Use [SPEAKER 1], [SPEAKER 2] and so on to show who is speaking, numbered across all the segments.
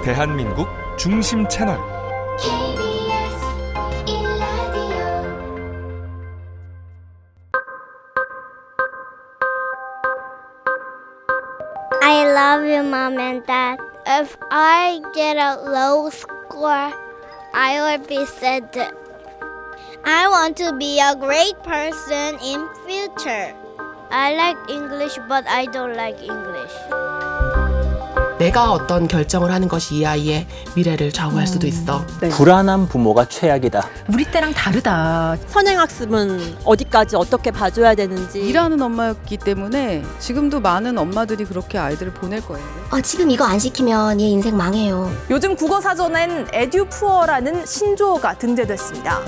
[SPEAKER 1] 대한민국 중심 채널
[SPEAKER 2] KBS 1라디오. I love you, Mom and Dad. If I get a low score, I will be sad. I want to be a great person in future. I like English, but I don't like English.
[SPEAKER 3] 내가 어떤 결정을 하는 것이 이 아이의 미래를 좌우할 수도 있어.
[SPEAKER 4] 네.
[SPEAKER 5] 불안한 부모가 최악이다.
[SPEAKER 4] 우리 때랑 다르다.
[SPEAKER 6] 선행학습은 어디까지 어떻게 봐줘야 되는지.
[SPEAKER 7] 일하는 엄마였기 때문에 지금도 많은 엄마들이 그렇게 아이들을 보낼 거예요.
[SPEAKER 8] 지금 이거 안 시키면 얘 인생 망해요.
[SPEAKER 9] 요즘 국어사전엔 에듀푸어라는 신조어가 등재됐습니다.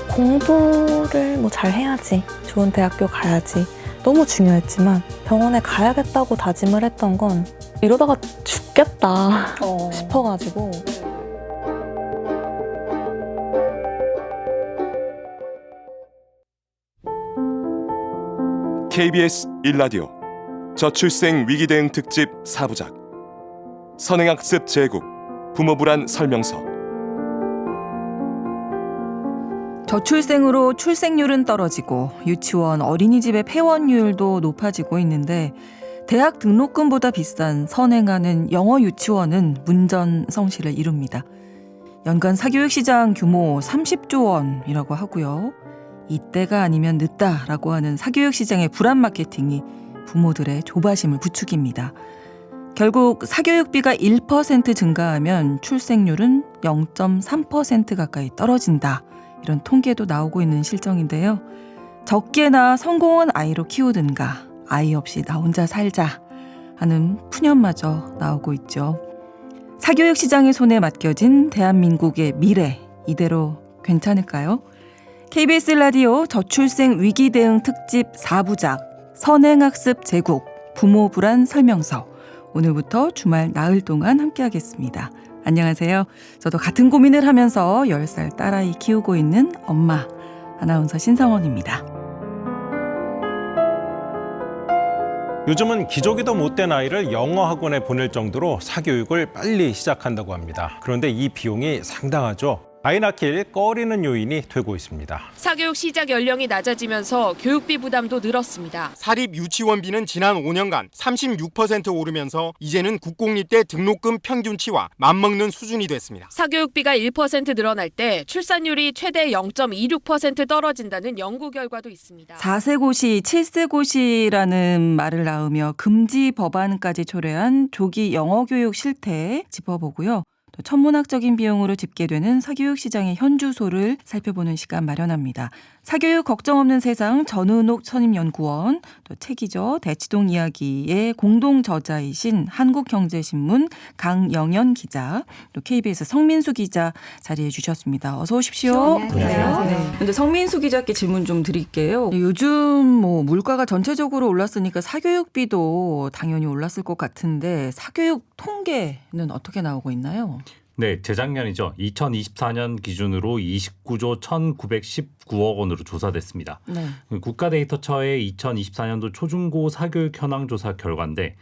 [SPEAKER 10] 공부를 잘 해야지, 좋은 대학교 가야지 너무 중요했지만 병원에 가야겠다고 다짐을 했던 건 이러다가 죽겠다 싶어가지고.
[SPEAKER 1] KBS 1라디오 저출생 위기 대응 특집 4부작 선행학습 제국 부모 불안 설명서.
[SPEAKER 11] 저출생으로 출생률은 떨어지고 유치원, 어린이집의 폐원율도 높아지고 있는데 대학 등록금보다 비싼 선행하는 영어 유치원은 문전성시를 이룹니다. 연간 사교육 시장 규모 30조 원이라고 하고요. 이때가 아니면 늦다라고 하는 사교육 시장의 불안 마케팅이 부모들의 조바심을 부추깁니다. 결국 사교육비가 1% 증가하면 출생률은 0.3% 가까이 떨어진다. 이런 통계도 나오고 있는 실정인데요. 적게나 성공한 아이로 키우든가 아이 없이 나 혼자 살자 하는 푸념마저 나오고 있죠. 사교육 시장의 손에 맡겨진 대한민국의 미래, 이대로 괜찮을까요? KBS 라디오 저출생 위기 대응 특집 4부작 선행학습 제국 부모 불안 설명서, 오늘부터 주말 나흘 동안 함께하겠습니다. 안녕하세요. 저도 같은 고민을 하면서 10살 딸아이 키우고 있는 엄마, 아나운서 신성원입니다.
[SPEAKER 12] 요즘은 기저귀도 못된 아이를 영어 학원에 보낼 정도로 사교육을 빨리 시작한다고 합니다. 그런데 이 비용이 상당하죠. 아이 낳길 꺼리는 요인이 되고 있습니다.
[SPEAKER 13] 사교육 시작 연령이 낮아지면서 교육비 부담도 늘었습니다.
[SPEAKER 14] 사립 유치원비는 지난 5년간 36% 오르면서 이제는 국공립대 등록금 평균치와 맞먹는 수준이 됐습니다.
[SPEAKER 13] 사교육비가 1% 늘어날 때 출산율이 최대 0.26% 떨어진다는 연구 결과도 있습니다.
[SPEAKER 11] 4세 고시, 7세 고시라는 말을 낳으며 금지 법안까지 초래한 조기 영어 교육 실태 짚어보고요. 또 천문학적인 비용으로 집계되는 사교육 시장의 현주소를 살펴보는 시간 마련합니다. 사교육 걱정 없는 세상 전은옥 선임연구원, 또 책이죠. 대치동 이야기의 공동 저자이신 한국경제신문 강영연 기자, 또 KBS 성민수 기자 자리해 주셨습니다. 어서 오십시오.
[SPEAKER 7] 안녕하세요.
[SPEAKER 11] 네. 근데 성민수 기자께 질문 좀 드릴게요. 요즘 물가가 전체적으로 올랐으니까 사교육비도 당연히 올랐을 것 같은데 사교육 통계는 어떻게 나오고 있나요?
[SPEAKER 15] 네, 재작년이죠. 2024년 기준으로 29조 1,919억 원으로 조사됐습니다.
[SPEAKER 11] 네.
[SPEAKER 15] 국가데이터처의 2024년도 초중고 사교육 현황 조사 결과인데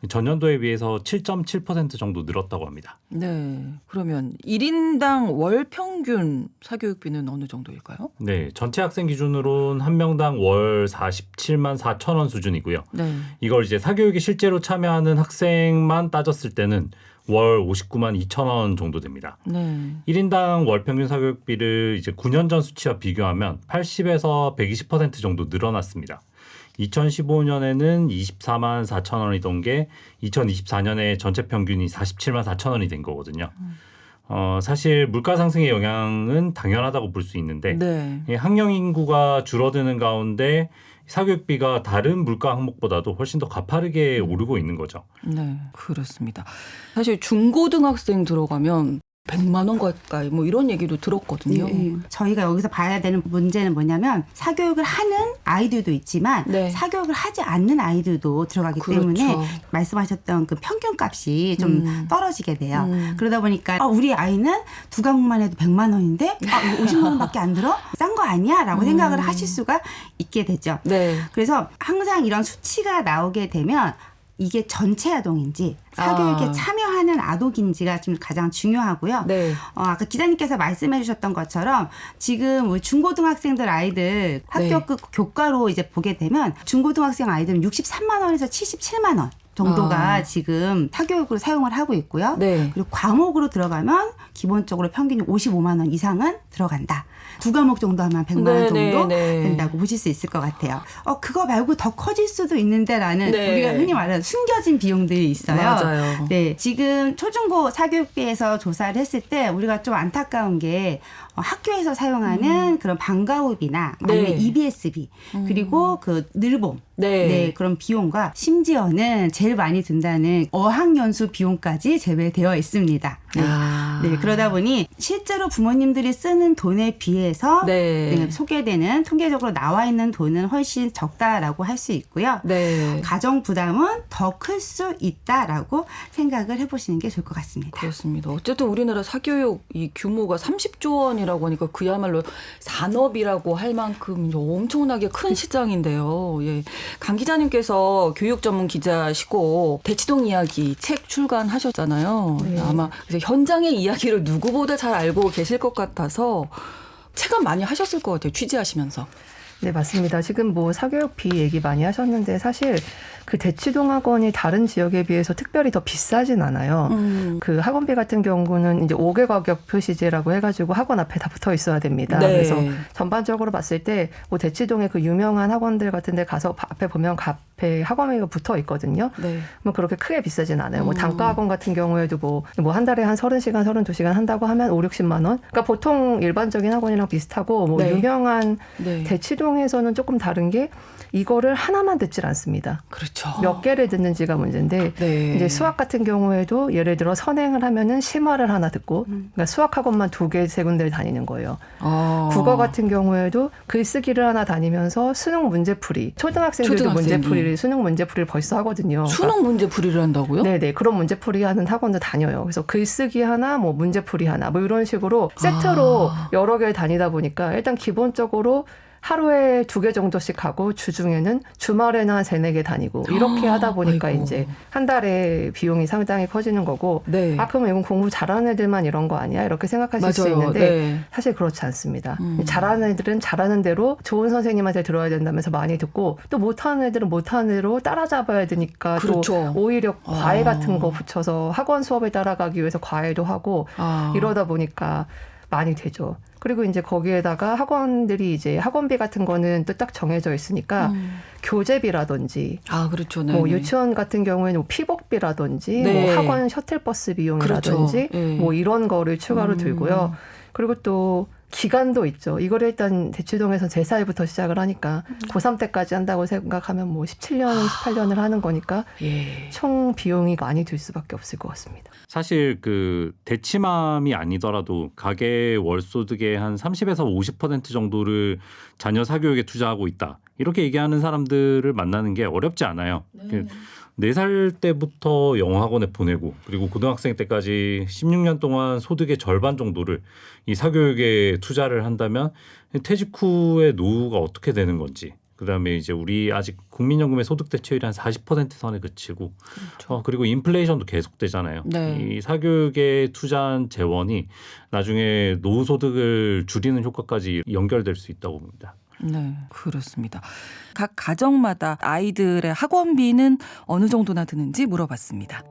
[SPEAKER 15] 전년도에 비해서 7.7% 정도 늘었다고 합니다.
[SPEAKER 11] 네, 그러면 1인당 월 평균 사교육비는 어느 정도일까요?
[SPEAKER 15] 네, 전체 학생 기준으로는 한 명당 월 47만 4천 원 수준이고요.
[SPEAKER 11] 네.
[SPEAKER 15] 이걸 이제 사교육에 실제로 참여하는 학생만 따졌을 때는 월 59만 2천 원 정도 됩니다.
[SPEAKER 11] 네.
[SPEAKER 15] 1인당 월 평균 사교육비를 이제 9년 전 수치와 비교하면 80에서 120% 정도 늘어났습니다. 2015년에는 24만 4천 원이던 게 2024년에 전체 평균이 47만 4천 원이 된 거거든요. 사실 물가 상승의 영향은 당연하다고 볼 수 있는데
[SPEAKER 11] 네.
[SPEAKER 15] 학령 인구가 줄어드는 가운데 사교육비가 다른 물가 항목보다도 훨씬 더 가파르게 오르고 있는 거죠.
[SPEAKER 11] 네, 그렇습니다. 사실 중고등학생 들어가면 100만 원 가까이 이런 얘기도 들었거든요.
[SPEAKER 16] 저희가 여기서 봐야 되는 문제는 뭐냐면 사교육을 하는 아이들도 있지만 사교육을 하지 않는 아이들도 들어가기 때문에 말씀하셨던 그 평균값이 좀 떨어지게 돼요. 그러다 보니까 우리 아이는 두 과목만 해도 100만 원인데 50만 원밖에 안 들어? 싼 거 아니야? 라고 생각을 하실 수가 있게 되죠. 그래서 항상 이런 수치가 나오게 되면 이게 전체 아동인지 사교육에 참여하는 아동인지가 좀 가장 중요하고요.
[SPEAKER 11] 네.
[SPEAKER 16] 아까 기자님께서 말씀해 주셨던 것처럼 지금 우리 중고등학생들 아이들 학교급 교과로 이제 보게 되면 중고등학생 아이들은 63만 원에서 77만 원. 정도가 지금 사교육으로 사용을 하고 있고요. 그리고 과목으로 들어가면 기본적으로 평균 55만 원 이상은 들어간다. 2과목 정도 하면 100만 원 정도 된다고 보실 수 있을 것 같아요. 그거 말고 더 커질 수도 있는데라는 우리가 흔히 말하는 숨겨진 비용들이 있어요.
[SPEAKER 11] 맞아요.
[SPEAKER 16] 네, 지금 초중고 사교육비에서 조사를 했을 때 우리가 좀 안타까운 게 학교에서 사용하는 그런 방과후비나 아니면 EBS비 그리고 그 늘봄 그런 비용과 심지어는 제일 많이 든다는 어학연수 비용까지 제외되어 있습니다. 네, 그러다 보니 실제로 부모님들이 쓰는 돈에 비해서 소개되는 통계적으로 나와 있는 돈은 훨씬 적다라고 할 수 있고요. 가정 부담은 더 클 수 있다라고 생각을 해보시는 게 좋을 것 같습니다.
[SPEAKER 11] 그렇습니다. 어쨌든 우리나라 사교육 이 규모가 30조 원이라고 하니까 그야말로 산업이라고 할 만큼 엄청나게 큰 시장인데요. 예. 강 기자님께서 교육 전문 기자시고 대치동 이야기 책 출간하셨잖아요. 아마 그래서 현장의 이야기를 누구보다 잘 알고 계실 것 같아서 체감 많이 하셨을 것 같아요. 취재하시면서.
[SPEAKER 10] 네, 맞습니다. 지금 뭐 사교육비 얘기 많이 하셨는데 사실 그 대치동 학원이 다른 지역에 비해서 특별히 더 비싸진 않아요. 그 학원비 같은 경우는 이제 5개 가격 표시제라고 해가지고 학원 앞에 다 붙어 있어야 됩니다. 그래서 전반적으로 봤을 때 뭐 대치동의 그 유명한 학원들 같은데 가서 앞에 보면 앞에 학원비가 붙어 있거든요. 뭐 그렇게 크게 비싸진 않아요. 뭐 단과 학원 같은 경우에도 뭐 한 달에 한 30시간, 32시간 한다고 하면 5, 60만 원. 그러니까 보통 일반적인 학원이랑 비슷하고 뭐 유명한 대치동에서는 조금 다른 게 이거를 하나만 듣질 않습니다.
[SPEAKER 11] 그렇죠.
[SPEAKER 10] 몇 개를 듣는지가 문제인데 이제 수학 같은 경우에도 예를 들어 선행을 하면은 심화를 하나 듣고 그러니까 수학 학원만 2개, 3군데를 다니는 거예요. 국어 같은 경우에도 글쓰기를 하나 다니면서 수능 문제풀이 초등학생들도 문제풀이를 수능 문제풀이를 벌써 하거든요.
[SPEAKER 11] 수능 문제풀이를 한다고요?
[SPEAKER 10] 네네 그런 문제풀이 하는 학원도 다녀요. 그래서 글쓰기 하나, 뭐 문제풀이 하나, 뭐 이런 식으로 세트로 여러 개를 다니다 보니까 일단 기본적으로 하루에 2개 정도씩 하고 주중에는 주말에는 한 3, 4개 다니고 이렇게 하다 보니까 이제 한 달에 비용이 상당히 커지는 거고 그러면 이건 공부 잘하는 애들만 이런 거 아니야? 이렇게 생각하실 수 있는데 사실 그렇지 않습니다. 잘하는 애들은 잘하는 대로 좋은 선생님한테 들어야 된다면서 많이 듣고 또 못하는 애들은 못하는 대로 따라잡아야 되니까 또 오히려 과외 같은 거 붙여서 학원 수업을 따라가기 위해서 과외도 하고 이러다 보니까 많이 되죠. 그리고 이제 거기에다가 학원들이 이제 학원비 같은 거는 또 딱 정해져 있으니까 교재비라든지
[SPEAKER 11] 그렇죠.
[SPEAKER 10] 뭐 유치원 같은 경우에는 뭐 피복비라든지 뭐 학원 셔틀버스 비용이라든지 뭐 이런 거를 추가로 들고요. 그리고 또 기간도 있죠. 이거를 일단 대치동에서 제4일부터 시작을 하니까 고3 때까지 한다고 생각하면 뭐 17년, 18년을 하는 거니까 총 비용이 많이 들 수밖에 없을 것 같습니다.
[SPEAKER 15] 사실 그 대치맘이 아니더라도 가계 월소득의 한 30에서 50% 정도를 자녀 사교육에 투자하고 있다. 이렇게 얘기하는 사람들을 만나는 게 어렵지 않아요. 4살 때부터 영어학원에 보내고 그리고 고등학생 때까지 16년 동안 소득의 절반 정도를 이 사교육에 투자를 한다면 퇴직 후의 노후가 어떻게 되는 건지 그다음에 이제 우리 아직 국민연금의 소득 대체율이 한 40% 선에 그치고 그리고 인플레이션도 계속되잖아요. 이 사교육에 투자한 재원이 나중에 노후 소득을 줄이는 효과까지 연결될 수 있다고 봅니다.
[SPEAKER 11] 네, 그렇습니다. 각 가정마다 아이들의 학원비는 어느 정도나 드는지 물어봤습니다.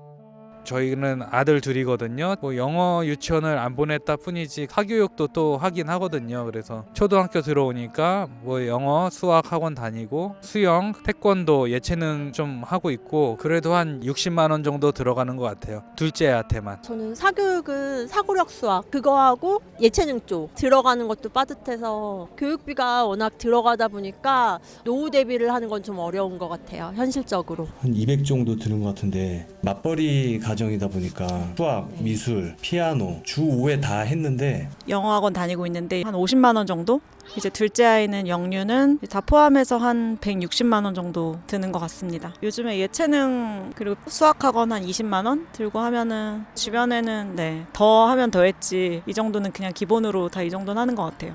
[SPEAKER 17] 저희는 아들 둘이거든요. 뭐 영어 유치원을 안 보냈다 뿐이지 사교육도 또 하긴 하거든요. 그래서 초등학교 들어오니까 뭐 영어, 수학 학원 다니고 수영, 태권도, 예체능 좀 하고 있고 그래도 한 60만 원 정도 들어가는 것 같아요. 둘째한테만.
[SPEAKER 6] 저는 사교육은 사고력 수학 그거하고 예체능 쪽 들어가는 것도 빠듯해서 교육비가 워낙 들어가다 보니까 노후 대비를 하는 건 좀 어려운 것 같아요. 현실적으로.
[SPEAKER 18] 한 200 정도 드는 것 같은데 맞벌이 가정이다 보니까 수학, 미술, 피아노 주 5회 다 했는데
[SPEAKER 19] 영어학원 다니고 있는데 한 50만 원 정도? 이제 둘째 아이는 영유는 다 포함해서 한 160만 원 정도 드는 것 같습니다. 요즘에 예체능 그리고 수학학원 한 20만 원 들고 하면은 주변에는 더 하면 더 했지 이 정도는 그냥 기본으로 다 이 정도는 하는 것 같아요.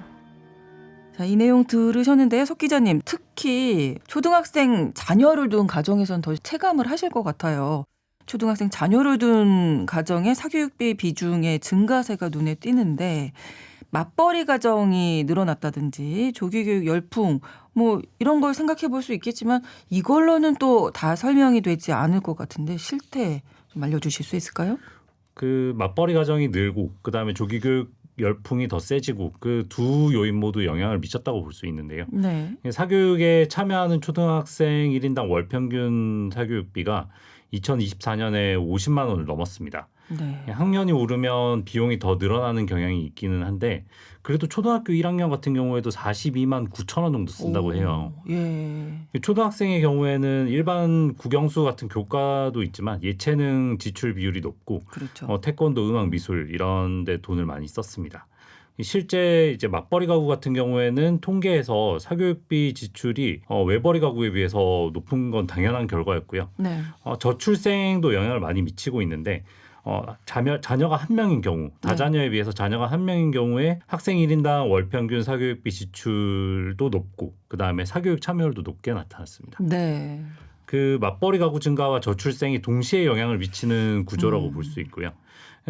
[SPEAKER 11] 자, 이 내용 들으셨는데요. 석 기자님, 특히 초등학생 자녀를 둔 가정에선 더 체감을 하실 것 같아요. 초등학생 자녀를 둔 가정의 사교육비 비중의 증가세가 눈에 띄는데 맞벌이 가정이 늘어났다든지 조기교육 열풍 뭐 이런 걸 생각해 볼 수 있겠지만 이걸로는 또 다 설명이 되지 않을 것 같은데 실태 좀 알려주실 수 있을까요?
[SPEAKER 15] 그 맞벌이 가정이 늘고 그다음에 조기교육 열풍이 더 세지고 그 두 요인 모두 영향을 미쳤다고 볼 수 있는데요.
[SPEAKER 11] 네.
[SPEAKER 15] 사교육에 참여하는 초등학생 1인당 월 평균 사교육비가 2024년에 50만 원을 넘었습니다.
[SPEAKER 11] 네.
[SPEAKER 15] 학년이 오르면 비용이 더 늘어나는 경향이 있기는 한데 그래도 초등학교 1학년 같은 경우에도 42만 9천 원 정도 쓴다고 해요.
[SPEAKER 11] 예.
[SPEAKER 15] 초등학생의 경우에는 일반 국영수 같은 교과도 있지만 예체능 지출 비율이 높고
[SPEAKER 11] 그렇죠.
[SPEAKER 15] 태권도, 음악, 미술 이런 데 돈을 많이 썼습니다. 실제 이제 맞벌이 가구 같은 경우에는 통계에서 사교육비 지출이 외벌이 가구에 비해서 높은 건 당연한 결과였고요.
[SPEAKER 11] 네.
[SPEAKER 15] 저출생도 영향을 많이 미치고 있는데 자녀가 한 명인 경우, 다자녀에 비해서 자녀가 한 명인 경우에 학생 1인당 월 평균 사교육비 지출도 높고 그다음에 사교육 참여율도 높게 나타났습니다.
[SPEAKER 11] 네.
[SPEAKER 15] 그 맞벌이 가구 증가와 저출생이 동시에 영향을 미치는 구조라고 볼 수 있고요.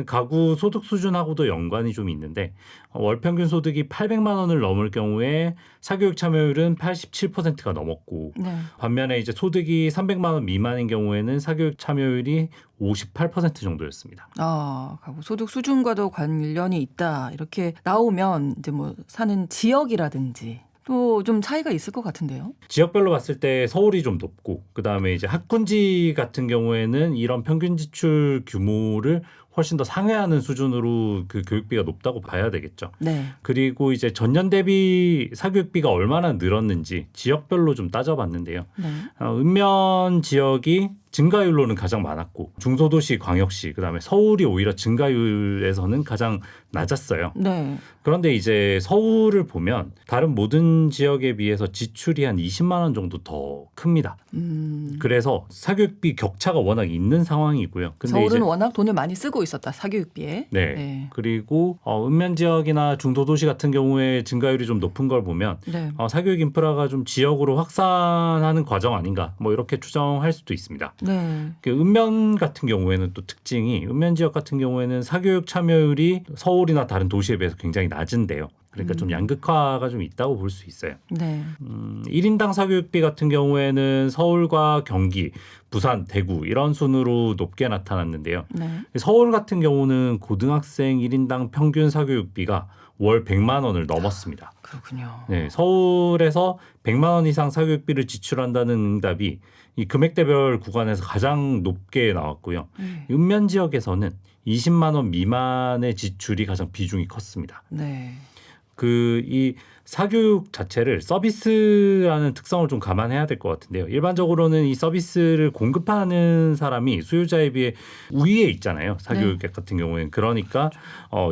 [SPEAKER 15] 가구 소득 수준하고도 연관이 좀 있는데 월 평균 소득이 800만 원을 넘을 경우에 사교육 참여율은 87%가 넘었고
[SPEAKER 11] 네.
[SPEAKER 15] 반면에 이제 소득이 300만 원 미만인 경우에는 사교육 참여율이 58% 정도였습니다.
[SPEAKER 11] 가구 소득 수준과도 관련이 있다 이렇게 나오면 이제 뭐 사는 지역이라든지 또 좀 차이가 있을 것 같은데요.
[SPEAKER 15] 지역별로 봤을 때 서울이 좀 높고 그다음에 이제 학군지 같은 경우에는 이런 평균 지출 규모를 훨씬 더 상회하는 수준으로 그 교육비가 높다고 봐야 되겠죠.
[SPEAKER 11] 네.
[SPEAKER 15] 그리고 이제 전년 대비 사교육비가 얼마나 늘었는지 지역별로 좀 따져봤는데요.
[SPEAKER 11] 네.
[SPEAKER 15] 읍면 지역이 증가율로는 가장 많았고 중소도시, 광역시, 그다음에 서울이 오히려 증가율에서는 가장 낮았어요.
[SPEAKER 11] 네.
[SPEAKER 15] 그런데 이제 서울을 보면 다른 모든 지역에 비해서 지출이 한 20만 원 정도 더 큽니다. 그래서 사교육비 격차가 워낙 있는 상황이고요. 근데
[SPEAKER 11] 서울은
[SPEAKER 15] 이제
[SPEAKER 11] 워낙 돈을 많이 쓰고 있었다 사교육비에.
[SPEAKER 15] 네.
[SPEAKER 11] 네.
[SPEAKER 15] 그리고 읍면 지역이나 중소도시 같은 경우에 증가율이 좀 높은 걸 보면
[SPEAKER 11] 네.
[SPEAKER 15] 사교육 인프라가 좀 지역으로 확산하는 과정 아닌가 뭐 이렇게 추정할 수도 있습니다.
[SPEAKER 11] 네.
[SPEAKER 15] 읍면 같은 경우에는 또 특징이 읍면 지역 같은 경우에는 사교육 참여율이 서울이나 다른 도시에 비해서 굉장히 낮은데요. 그러니까 좀 양극화가 좀 있다고 볼 수 있어요.
[SPEAKER 11] 네.
[SPEAKER 15] 1인당 사교육비 같은 경우에는 서울과 경기, 부산, 대구 이런 순으로 높게 나타났는데요.
[SPEAKER 11] 네.
[SPEAKER 15] 서울 같은 경우는 고등학생 1인당 평균 사교육비가 월 100만 원을 넘었습니다.
[SPEAKER 11] 그렇군요.
[SPEAKER 15] 네, 서울에서 100만 원 이상 사교육비를 지출한다는 응답이 이 금액대별 구간에서 가장 높게 나왔고요. 읍면 지역에서는 20만 원 미만의 지출이 가장 비중이 컸습니다.
[SPEAKER 11] 네.
[SPEAKER 15] 이 사교육 자체를 서비스라는 특성을 좀 감안해야 될 것 같은데요. 일반적으로는 이 서비스를 공급하는 사람이 수요자에 비해 우위에 있잖아요. 사교육 같은 경우에는. 그러니까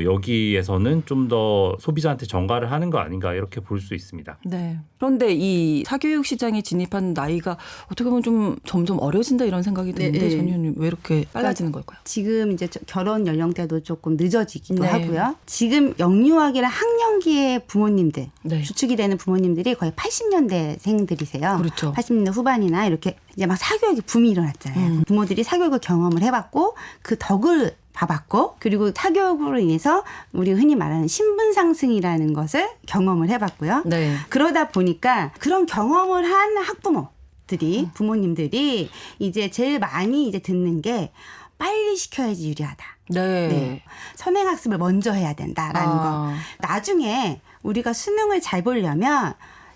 [SPEAKER 15] 여기에서는 좀 더 소비자한테 전가를 하는 거 아닌가 이렇게 볼 수 있습니다.
[SPEAKER 11] 네. 그런데 이 사교육 시장에 진입한 나이가 어떻게 보면 좀 점점 어려진다 이런 생각이 드는데 전 의원님 왜 이렇게 빨라지는 걸까요?
[SPEAKER 16] 지금 이제 결혼 연령대도 조금 늦어지기도
[SPEAKER 11] 네.
[SPEAKER 16] 하고요. 지금 영유아기랑 학령기의 부모님들
[SPEAKER 11] 네.
[SPEAKER 16] 주축이 되는 부모님들이 거의 80년대생들이세요.
[SPEAKER 11] 그렇죠.
[SPEAKER 16] 80년대 후반이나 이렇게 이제 막 사교육의 붐이 일어났잖아요. 부모들이 사교육을 경험을 해봤고 그 덕을 봐봤고 그리고 사교육으로 인해서 우리 흔히 말하는 신분 상승이라는 것을 경험을 해봤고요.
[SPEAKER 11] 네.
[SPEAKER 16] 그러다 보니까 그런 경험을 한 학부모들이 부모님들이 이제 제일 많이 이제 듣는 게 빨리 시켜야지 유리하다.
[SPEAKER 11] 네.
[SPEAKER 16] 선행학습을 먼저 해야 된다라는 거. 나중에 우리가 수능을 잘 보려면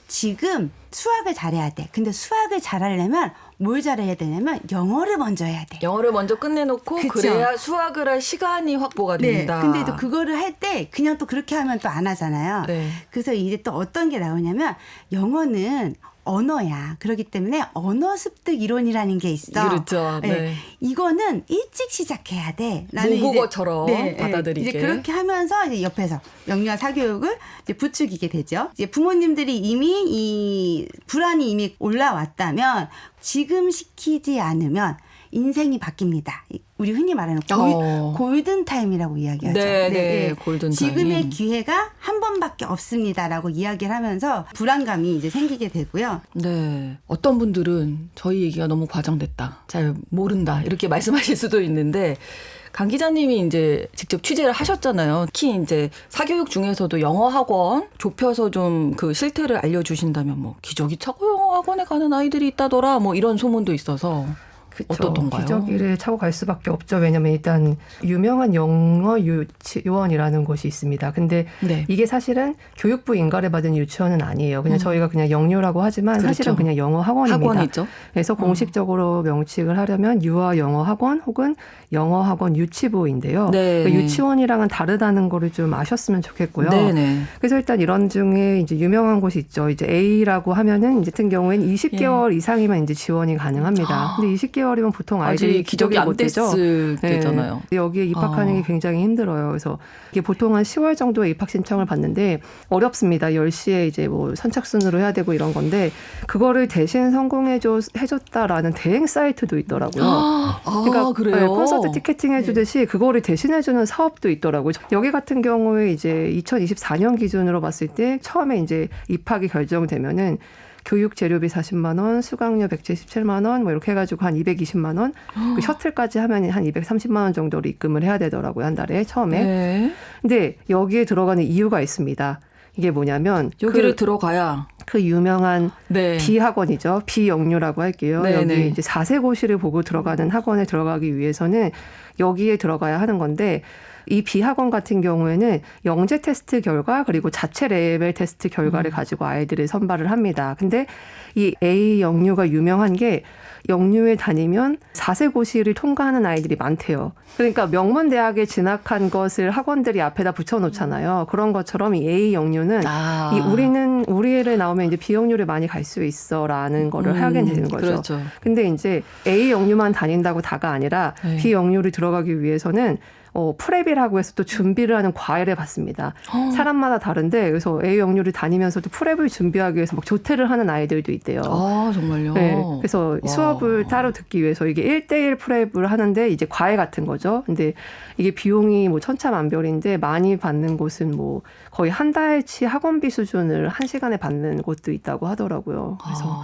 [SPEAKER 16] 지금 수학을 잘해야 돼. 근데 수학을 잘하려면 뭘 잘해야 되냐면 영어를 먼저 해야 돼.
[SPEAKER 11] 영어를 먼저 끝내놓고
[SPEAKER 16] 그쵸?
[SPEAKER 11] 그래야 수학을 할 시간이 확보가 된다.
[SPEAKER 16] 근데 또 그거를 할 때 그냥 또 그렇게 하면 또 안 하잖아요.
[SPEAKER 11] 네.
[SPEAKER 16] 그래서 이제 또 어떤 게 나오냐면 영어는 언어야. 그렇기 때문에 언어 습득 이론이라는 게 있어.
[SPEAKER 11] 그렇죠. 네.
[SPEAKER 16] 이거는 일찍 시작해야 돼.
[SPEAKER 11] 모국어처럼 받아들이게.
[SPEAKER 16] 이제 그렇게 하면서 이제 옆에서 영유아 사교육을 이제 부추기게 되죠. 이제 부모님들이 이미 이 불안이 이미 올라왔다면 지금 시키지 않으면 인생이 바뀝니다. 우리 흔히 말하는 골든 타임이라고 이야기하죠.
[SPEAKER 11] 네, 골든 타임.
[SPEAKER 16] 지금의 기회가 한 번밖에 없습니다라고 이야기를 하면서 불안감이 이제 생기게 되고요.
[SPEAKER 11] 네. 어떤 분들은 저희 얘기가 너무 과장됐다. 잘 모른다. 이렇게 말씀하실 수도 있는데 강 기자님이 이제 직접 취재를 하셨잖아요. 특히 이제 사교육 중에서도 영어 학원 좁혀서 좀 그 실태를 알려주신다면 뭐 기저귀 차고 영어 학원에 가는 아이들이 있다더라 뭐 이런 소문도 있어서 어떻던가요?
[SPEAKER 10] 기저귀를 차고 갈 수밖에 없죠. 왜냐하면 일단 유명한 영어 유치원이라는 곳이 있습니다. 근데 이게 사실은 교육부 인가를 받은 유치원은 아니에요. 그냥 저희가 그냥 영유라고 하지만 사실은 그냥 영어 학원입니다.
[SPEAKER 11] 학원이죠.
[SPEAKER 10] 그래서 공식적으로 명칭을 하려면 유아 영어 학원 혹은 영어 학원 유치부인데요. 그러니까 유치원이랑은 다르다는 거를 좀 아셨으면 좋겠고요. 그래서 일단 이런 중에 이제 유명한 곳이 있죠. 이제 A라고 하면은 이제 같은 경우에는 20개월 이상이면 이제 지원이 가능합니다. 근데 20개월이면 보통 아이들이
[SPEAKER 11] 기저귀 안 뗐을 때잖아요.
[SPEAKER 10] 여기에 입학하는 게 굉장히 힘들어요. 그래서 이게 보통 한 10월 정도에 입학 신청을 받는데 어렵습니다. 10시에 이제 뭐 선착순으로 해야 되고 이런 건데 그거를 대신 해줬다라는 대행 사이트도 있더라고요. 그러니까
[SPEAKER 11] 그래요?
[SPEAKER 10] 콘서트 티켓팅 해주듯이 그거를 대신해주는 사업도 있더라고요. 여기 같은 경우에 이제 2024년 기준으로 봤을 때 처음에 이제 입학이 결정되면은 교육 재료비 40만 원, 수강료 177만 원, 뭐 이렇게 해가지고 한 220만 원, 그 셔틀까지 하면 한 230만 원 정도로 입금을 해야 되더라고요, 한 달에 처음에. 근데 여기에 들어가는 이유가 있습니다. 이게 뭐냐면
[SPEAKER 11] 여기를 들어가야
[SPEAKER 10] 그 유명한 B학원이죠. B영유라고 할게요. 여기 이제 4세고시를 보고 들어가는 학원에 들어가기 위해서는 여기에 들어가야 하는 건데 이 B학원 같은 경우에는 영재 테스트 결과 그리고 자체 레벨 테스트 결과를 가지고 아이들을 선발을 합니다. 근데 이 A 영유가 유명한 게 영유에 다니면 4세고시를 통과하는 아이들이 많대요. 그러니까 명문대학에 진학한 것을 학원들이 앞에다 붙여놓잖아요. 그런 것처럼 이 A 영유는 우리 애를 나오면 이제 B 영유를 많이 갈 수 있어라는 거를 하게 되는 거죠.
[SPEAKER 11] 그렇죠.
[SPEAKER 10] 근데 이제 A 영유만 다닌다고 다가 아니라 B 영유를 들어가기 위해서는 프랩이라고 해서 또 준비를 하는 과외를 받습니다. 사람마다 다른데 그래서 A 영유를 다니면서도 프랩을 준비하기 위해서 막 조퇴를 하는 아이들도 있대요.
[SPEAKER 11] 아, 정말요?
[SPEAKER 10] 네. 그래서 수업을 따로 듣기 위해서 이게 1대1 프랩을 하는데 이제 과외 같은 거죠. 근데 이게 비용이 뭐 천차만별인데 많이 받는 곳은 뭐 거의 한 달치 학원비 수준을 1시간에 받는 곳도 있다고 하더라고요. 그래서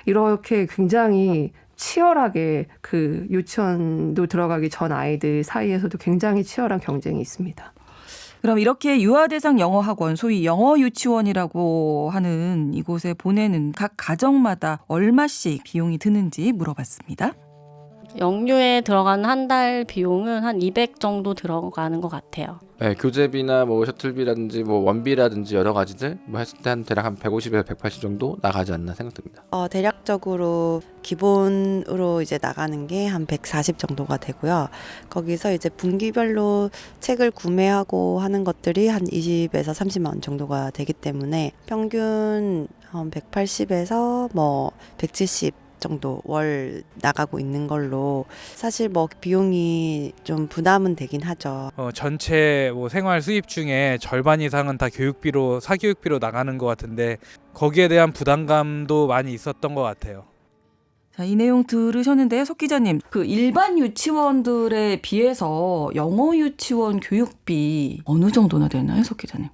[SPEAKER 10] 이렇게 굉장히 치열하게 그 유치원도 들어가기 전 아이들 사이에서도 굉장히 치열한 경쟁이 있습니다.
[SPEAKER 11] 그럼 이렇게 유아 대상 영어 학원, 소위 영어 유치원이라고 하는 이곳에 보내는 각 가정마다 얼마씩 비용이 드는지 물어봤습니다.
[SPEAKER 20] 영유에 들어가는 한 달 비용은 한 200 정도 들어가는 것 같아요.
[SPEAKER 21] 네, 교재비나 뭐 셔틀비라든지 뭐 원비라든지 여러 가지들 뭐 했을 때 한 대략 한 150에서 180 정도 나가지 않나 생각됩니다.
[SPEAKER 22] 대략적으로 기본으로 이제 나가는 게 한 140 정도가 되고요. 거기서 이제 분기별로 책을 구매하고 하는 것들이 한 20에서 30만 원 정도가 되기 때문에 평균 한 180에서 뭐 170 정도 월 나가고 있는 걸로 사실 뭐 비용이 좀 부담은 되긴 하죠.
[SPEAKER 17] 전체 뭐 생활 수입 중에 절반 이상은 다 교육비로 사교육비로 나가는 것 같은데 거기에 대한 부담감도 많이 있었던 것 같아요.
[SPEAKER 11] 자, 이 내용 들으셨는데요, 석 기자님. 그 일반 유치원들에 비해서 영어 유치원 교육비 어느 정도나 되나요, 석 기자님?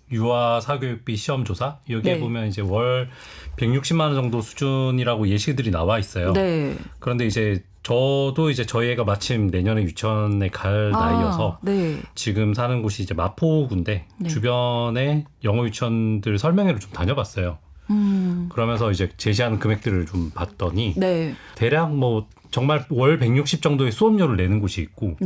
[SPEAKER 15] 유아 사교육비 시험조사 여기에 보면 이제 월 160만 원 정도 수준이라고 예시들이 나와 있어요. 그런데 이제 저도 이제 저희 애가 마침 내년에 유치원에 갈 나이여서 지금 사는 곳이 이제 마포구인데 주변에 영어 유치원들 설명회를 좀 다녀봤어요. 그러면서 이제 제시하는 금액들을 좀 봤더니 대략 뭐 정말 월 160 정도의 수업료를 내는 곳이 있고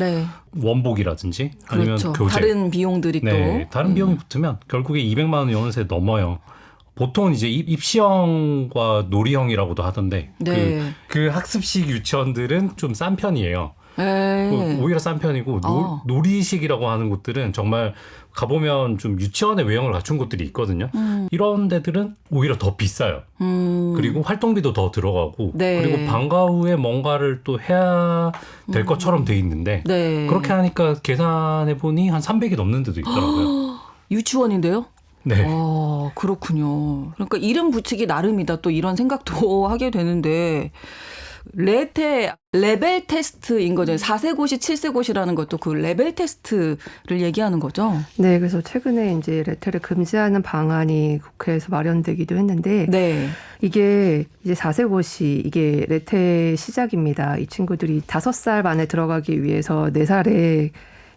[SPEAKER 15] 원복이라든지 아니면 교재
[SPEAKER 11] 다른 비용들이 또
[SPEAKER 15] 다른 비용이 붙으면 결국에 200만 원이 어느새 넘어요. 보통은 이제 입시형과 놀이형이라고도 하던데 그 학습식 유치원들은 좀 싼 편이에요. 오히려 싼 편이고 놀이식이라고 하는 곳들은 정말 가보면 좀 유치원의 외형을 갖춘 곳들이 있거든요. 이런 데들은 오히려 더 비싸요. 그리고 활동비도 더 들어가고 그리고 방과 후에 뭔가를 또 해야 될 것처럼 돼 있는데 그렇게 하니까 계산해보니 한 300이 넘는 데도 있더라고요.
[SPEAKER 11] 유치원인데요?
[SPEAKER 15] 네.
[SPEAKER 11] 그렇군요. 그러니까 이름 붙이기 나름이다 또 이런 생각도 하게 되는데 레테 레벨 테스트인 거죠. 4세고시, 7세고시라는 것도 그 레벨 테스트를 얘기하는 거죠.
[SPEAKER 10] 네, 그래서 최근에 이제 레테를 금지하는 방안이 국회에서 마련되기도 했는데
[SPEAKER 11] 네.
[SPEAKER 10] 이게 이제 4세고시 이게 레테 시작입니다. 이 친구들이 5살 만에 들어가기 위해서 4살에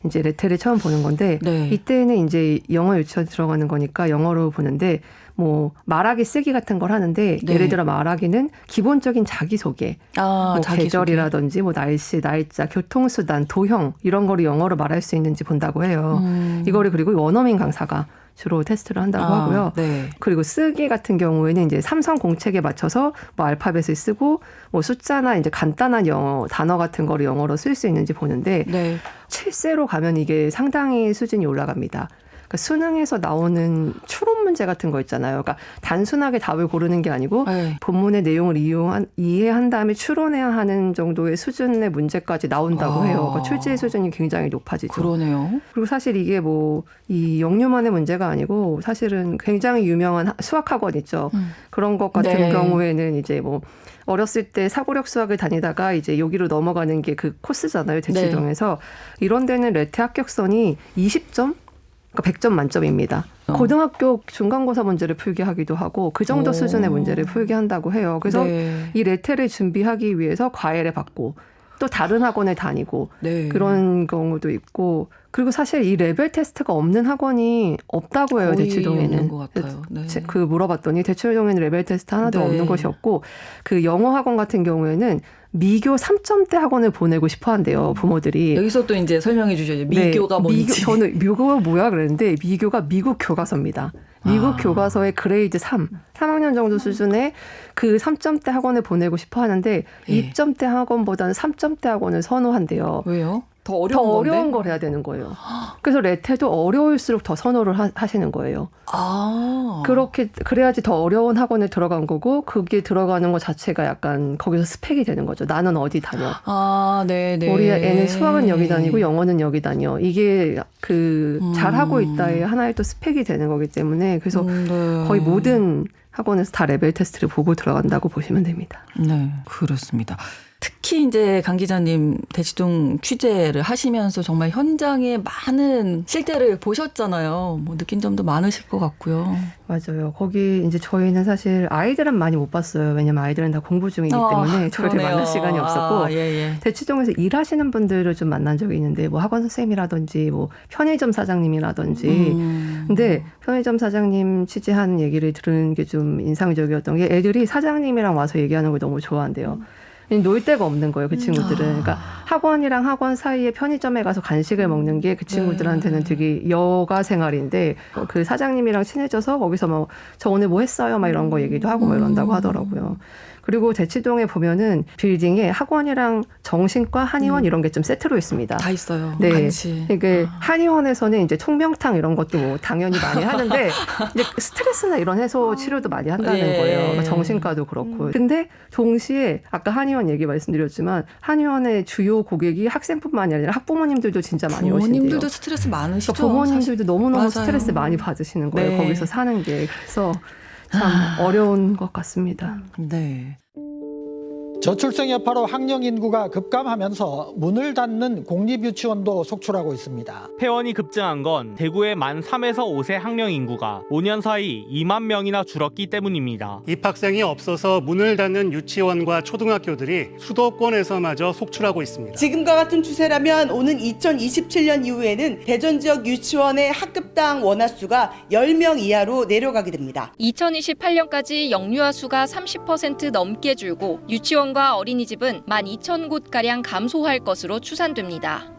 [SPEAKER 10] 이제 레테를 처음 보는 건데
[SPEAKER 11] 네.
[SPEAKER 10] 이때는 이제 영어 유치원 들어가는 거니까 영어로 보는데 뭐 말하기 쓰기 같은 걸 하는데
[SPEAKER 11] 네.
[SPEAKER 10] 예를 들어 말하기는 기본적인 자기소개, 뭐
[SPEAKER 11] 자기소개.
[SPEAKER 10] 계절이라든지 뭐 날씨, 날짜, 교통수단, 도형 이런 거를 영어로 말할 수 있는지 본다고 해요. 이거를 그리고 원어민 강사가 주로 테스트를 한다고 하고요.
[SPEAKER 11] 네.
[SPEAKER 10] 그리고 쓰기 같은 경우에는 이제 삼성 공책에 맞춰서 뭐 알파벳을 쓰고 뭐 숫자나 이제 간단한 영어 단어 같은 거를 영어로 쓸 수 있는지 보는데
[SPEAKER 11] 네.
[SPEAKER 10] 7세로 가면 이게 상당히 수준이 올라갑니다. 그러니까 수능에서 나오는 추론 문제 같은 거 있잖아요. 그러니까 단순하게 답을 고르는 게 아니고
[SPEAKER 11] 네.
[SPEAKER 10] 본문의 내용을 이해한 다음에 추론해야 하는 정도의 수준의 문제까지 나온다고 해요. 그러니까 출제 수준이 굉장히 높아지죠.
[SPEAKER 11] 그러네요.
[SPEAKER 10] 그리고 사실 이게 뭐 이 영유만의 문제가 아니고 사실은 굉장히 유명한 수학학원 있죠. 그런 것 같은
[SPEAKER 11] 네.
[SPEAKER 10] 경우에는 이제 뭐 어렸을 때 사고력 수학을 다니다가 이제 여기로 넘어가는 게 그 코스잖아요. 대치동에서. 이런 데는 레테 합격선이 20점? 그러니까 100점 만점입니다. 고등학교 중간고사 문제를 풀게 하기도 하고 그 정도 수준의 문제를 풀게 한다고 해요. 그래서
[SPEAKER 11] 네.
[SPEAKER 10] 이 레테를 준비하기 위해서 과외를 받고 또 다른 학원을 다니고
[SPEAKER 11] 네.
[SPEAKER 10] 그런 경우도 있고 그리고 사실 이 레벨 테스트가 없는 학원이 없다고 해요.
[SPEAKER 11] 거의
[SPEAKER 10] 대치동에는.
[SPEAKER 11] 없는 것 같아요. 네.
[SPEAKER 10] 그 물어봤더니 대치동에는 레벨 테스트 하나도
[SPEAKER 11] 네.
[SPEAKER 10] 없는 것이 없고 그 영어 학원 같은 경우에는 미교 3점대 학원을 보내고 싶어 한대요. 부모들이.
[SPEAKER 11] 여기서 또 이제 설명해 주셔야죠. 미교가 뭔지.
[SPEAKER 10] 저는 미교가 뭐야 그랬는데 미교가 미국 교과서입니다. 미국 교과서의 그레이드 3학년 정도 수준의 그 3점대 학원을 보내고 싶어 하는데 2점대 학원보다는 3점대 학원을 선호한대요.
[SPEAKER 11] 왜요? 더 어려운
[SPEAKER 10] 걸 해야 되는 거예요. 그래서 레테도 어려울수록 더 선호를 하시는 거예요. 그렇게 그래야지 더 어려운 학원에 들어간 거고 그게 들어가는 것 자체가 약간 거기서 스펙이 되는 거죠. 나는 어디 다녀.
[SPEAKER 11] 네네.
[SPEAKER 10] 우리 애는 수학은 여기 다니고 영어는 여기 다녀. 이게 그 잘하고 있다의 하나의 또 스펙이 되는 거기 때문에 그래서
[SPEAKER 11] 네.
[SPEAKER 10] 거의 모든 학원에서 다 레벨 테스트를 보고 들어간다고 보시면 됩니다.
[SPEAKER 11] 네, 그렇습니다. 특히 이제 강 기자님 대치동 취재를 하시면서 정말 현장에 많은 실태를 보셨잖아요. 뭐 느낀 점도 많으실 것 같고요.
[SPEAKER 10] 맞아요. 거기 이제 저희는 사실 아이들은 많이 못 봤어요. 왜냐면 아이들은 다 공부 중이기 때문에 저희를 만날 시간이 없었고 대치동에서 일하시는 분들을 좀 만난 적이 있는데 뭐 학원 선생님이라든지 뭐 편의점 사장님이라든지 근데 편의점 사장님 취재한 얘기를 들은 게 좀 인상적이었던 게 애들이 사장님이랑 와서 얘기하는 걸 너무 좋아한대요. 놀 데가 없는 거예요, 그 친구들은. 그러니까 학원이랑 학원 사이에 편의점에 가서 간식을 먹는 게 그 친구들한테는 되게 여가 생활인데 그 사장님이랑 친해져서 거기서 뭐 저 오늘 뭐 했어요? 막 이런 거 얘기도 하고 막 이런다고 하더라고요. 그리고 대치동에 보면은 빌딩에 학원이랑 정신과, 한의원 이런 게 좀 세트로 있습니다.
[SPEAKER 11] 다 있어요.
[SPEAKER 10] 네.
[SPEAKER 11] 같이.
[SPEAKER 10] 이게 한의원에서는 이제 통명탕 이런 것도 뭐 당연히 많이 하는데 이제 스트레스나 이런 해소 치료도 많이 한다는 거예요. 그러니까 정신과도 그렇고. 근데 동시에 아까 한의원 얘기 말씀드렸지만 한의원의 주요 고객이 학생뿐만이 아니라 학부모님들도 진짜 많이 오신대요.
[SPEAKER 11] 부모님들도 스트레스 많으시죠.
[SPEAKER 10] 그러니까 부모님들도 너무너무
[SPEAKER 11] 맞아요.
[SPEAKER 10] 스트레스 많이 받으시는 거예요.
[SPEAKER 11] 네.
[SPEAKER 10] 거기서 사는 게. 그래서 참 어려운 것 같습니다.
[SPEAKER 11] 네.
[SPEAKER 2] 저출생 여파로 학령 인구가 급감하면서 문을 닫는 공립유치원도 속출하고 있습니다.
[SPEAKER 3] 폐원이 급증한 건 대구의 만 3에서 5세 학령 인구가 5년 사이 2만 명이나 줄었기 때문입니다.
[SPEAKER 23] 입학생이 없어서 문을 닫는 유치원과 초등학교들이 수도권에서마저 속출하고 있습니다.
[SPEAKER 24] 지금과 같은 추세라면 오는 2027년 이후에는 대전 지역 유치원의 학급당 원화 수가 10명 이하로 내려가게 됩니다.
[SPEAKER 25] 2028년까지 영유아 수가 30% 넘게 줄고 유치원과 어린이집은 12,000곳가량 감소할 것으로 추산됩니다.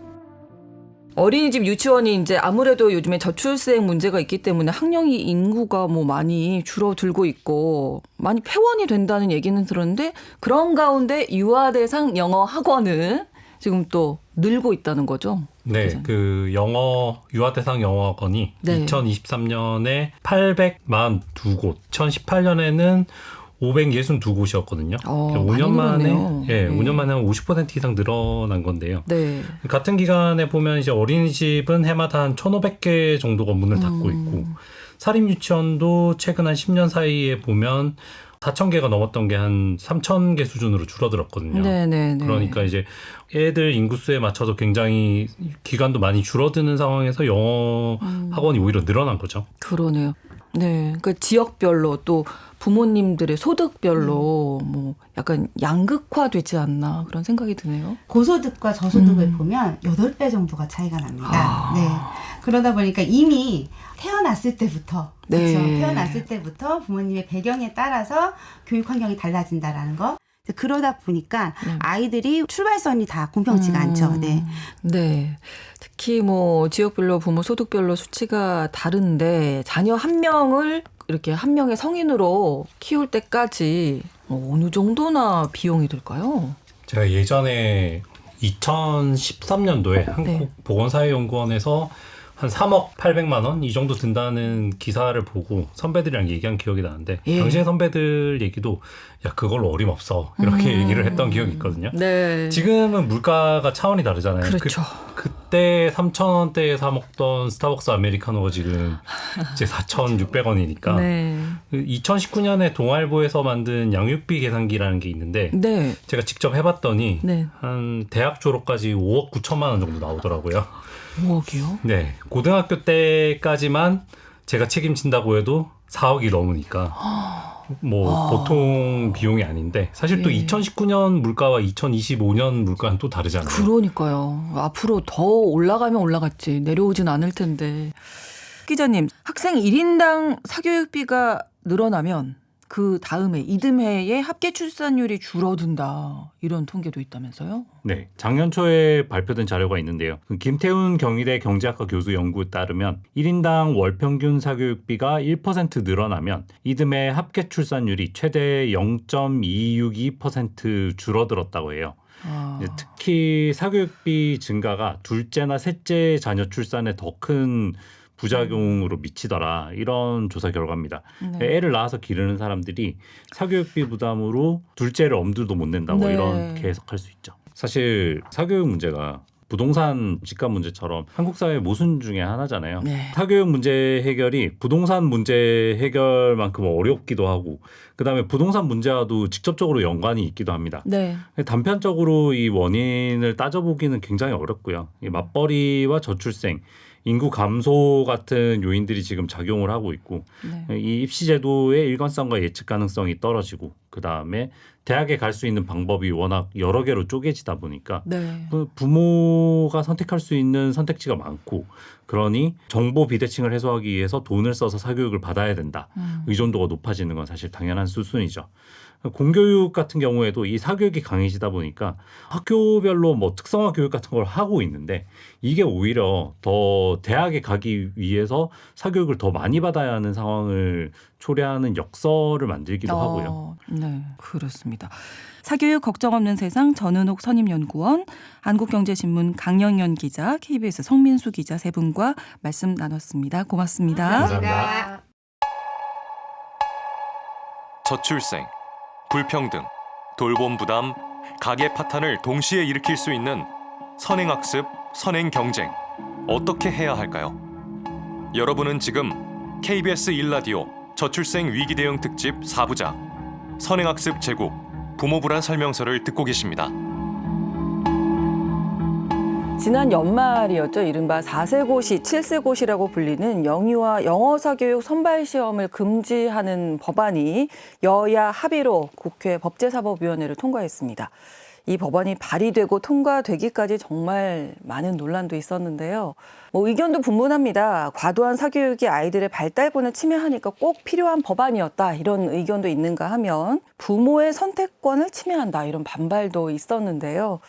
[SPEAKER 11] 어린이집 유치원이 이제 아무래도 요즘에 저출생 문제가 있기 때문에 학령이 인구가 뭐 많이 줄어들고 있고 많이 폐원이 된다는 얘기는 들었는데 그런 가운데 유아 대상 영어 학원은 지금 또 늘고 있다는 거죠.
[SPEAKER 15] 네, 그 유아 대상 영어 학원이 2023년에 842곳, 2018년에는 562곳이었거든요. 5년 만에, 5년 만에 한 50% 이상 늘어난 건데요.
[SPEAKER 11] 네.
[SPEAKER 15] 같은 기간에 보면 이제 어린이집은 해마다 한 1,500개 정도가 문을 닫고 있고 사립 유치원도 최근 한 10년 사이에 보면 4,000개가 넘었던 게 한 3,000개 수준으로 줄어들었거든요.
[SPEAKER 11] 네네네.
[SPEAKER 15] 그러니까 이제 애들 인구수에 맞춰서 굉장히 기간도 많이 줄어드는 상황에서 영어 학원이 오히려 늘어난 거죠.
[SPEAKER 11] 그러네요. 네, 그러니까 지역별로 또 부모님들의 소득별로 뭐 약간 양극화되지 않나 그런 생각이 드네요.
[SPEAKER 16] 고소득과 저소득을 보면 8배 정도가 차이가 납니다. 네. 그러다 보니까 이미 태어났을 때부터
[SPEAKER 11] 네.
[SPEAKER 16] 그렇죠? 태어났을 때부터 부모님의 배경에 따라서 교육 환경이 달라진다라는 거. 그러다 보니까 아이들이 출발선이 다 공평치가 않죠. 네.
[SPEAKER 11] 네. 특히 뭐 지역별로 부모 소득별로 수치가 다른데 자녀 한 명을 이렇게 한 명의 성인으로 키울 때까지 어느 정도나 비용이 들까요?
[SPEAKER 15] 제가 예전에 2013년도에 한국보건사회연구원에서 한 3억 800만 원 이 정도 든다는 기사를 보고 선배들이랑 얘기한 기억이 나는데 당시에 선배들 얘기도 야 그걸로 어림없어 이렇게 얘기를 했던 기억이 있거든요.
[SPEAKER 11] 네.
[SPEAKER 15] 지금은 물가가 차원이 다르잖아요.
[SPEAKER 11] 그렇죠.
[SPEAKER 15] 그때 3,000원대에 사 먹던 스타벅스 아메리카노가 지금 이제 4,600원이니까
[SPEAKER 11] 네.
[SPEAKER 15] 2019년에 동아일보에서 만든 양육비 계산기라는 게 있는데
[SPEAKER 11] 네.
[SPEAKER 15] 제가 직접 해봤더니
[SPEAKER 11] 네.
[SPEAKER 15] 한 대학 졸업까지 5억 9천만 원 정도 나오더라고요.
[SPEAKER 11] 5억이요?
[SPEAKER 15] 네. 고등학교 때까지만 제가 책임진다고 해도 4억이 넘으니까 뭐 보통 비용이 아닌데 사실 또 2019년 물가와 2025년 물가는 또 다르잖아요.
[SPEAKER 11] 그러니까요. 앞으로 더 올라가면 올라갔지 내려오진 않을 텐데. 기자님, 학생 1인당 사교육비가 늘어나면 그 다음에 이듬해에 합계 출산율이 줄어든다 이런 통계도 있다면서요?
[SPEAKER 15] 네, 작년 초에 발표된 자료가 있는데요. 김태훈 경희대 경제학과 교수 연구에 따르면 1인당 월 평균 사교육비가 1% 늘어나면 이듬해 합계 출산율이 최대 0.262% 줄어들었다고 해요. 특히 사교육비 증가가 둘째나 셋째 자녀 출산에 더 큰 부작용으로 미치더라 이런 조사 결과입니다.
[SPEAKER 11] 네.
[SPEAKER 15] 애를 낳아서 기르는 사람들이 사교육비 부담으로 둘째를 엄두도 못 낸다 뭐
[SPEAKER 11] 네.
[SPEAKER 15] 이렇게 해석할 수 있죠. 사실 사교육 문제가 부동산 집값 문제처럼 한국 사회의 모순 중에 하나잖아요.
[SPEAKER 11] 네.
[SPEAKER 15] 사교육 문제 해결이 부동산 문제 해결만큼 어렵기도 하고 그다음에 부동산 문제와도 직접적으로 연관이 있기도 합니다.
[SPEAKER 11] 네.
[SPEAKER 15] 단편적으로 이 원인을 따져보기는 굉장히 어렵고요. 이 맞벌이와 저출생 인구 감소 같은 요인들이 지금 작용을 하고 있고 이 입시 제도의 일관성과 예측 가능성이 떨어지고 그다음에 대학에 갈 수 있는 방법이 워낙 여러 개로 쪼개지다 보니까 부모가 선택할 수 있는 선택지가 많고 그러니 정보 비대칭을 해소하기 위해서 돈을 써서 사교육을 받아야 된다. 의존도가 높아지는 건 사실 당연한 수순이죠. 공교육 같은 경우에도 이 사교육이 강해지다 보니까 학교별로 뭐 특성화 교육 같은 걸 하고 있는데 이게 오히려 더 대학에 가기 위해서 사교육을 더 많이 받아야 하는 상황을 초래하는 역설을 만들기도 하고요.
[SPEAKER 11] 네, 그렇습니다. 사교육 걱정 없는 세상 전은옥 선임연구원, 한국경제신문 강영연 기자, KBS 성민수 기자 세 분과 말씀 나눴습니다. 고맙습니다.
[SPEAKER 1] 감사합니다. 저출생, 불평등, 돌봄 부담, 가계 파탄을 동시에 일으킬 수 있는 선행학습, 선행경쟁 어떻게 해야 할까요? 여러분은 지금 KBS 1라디오 저출생 위기 대응 특집 4부작 선행학습 제국 부모 불안 설명서를 듣고 계십니다.
[SPEAKER 11] 지난 연말이었죠. 이른바 4세고시, 7세고시라고 불리는 영유아 영어 사교육 선발 시험을 금지하는 법안이 여야 합의로 국회 법제사법위원회를 통과했습니다. 이 법안이 발의되고 통과되기까지 정말 많은 논란도 있었는데요. 의견도 분분합니다. 과도한 사교육이 아이들의 발달권을 침해하니까 꼭 필요한 법안이었다. 이런 의견도 있는가 하면 부모의 선택권을 침해한다. 이런 반발도 있었는데요.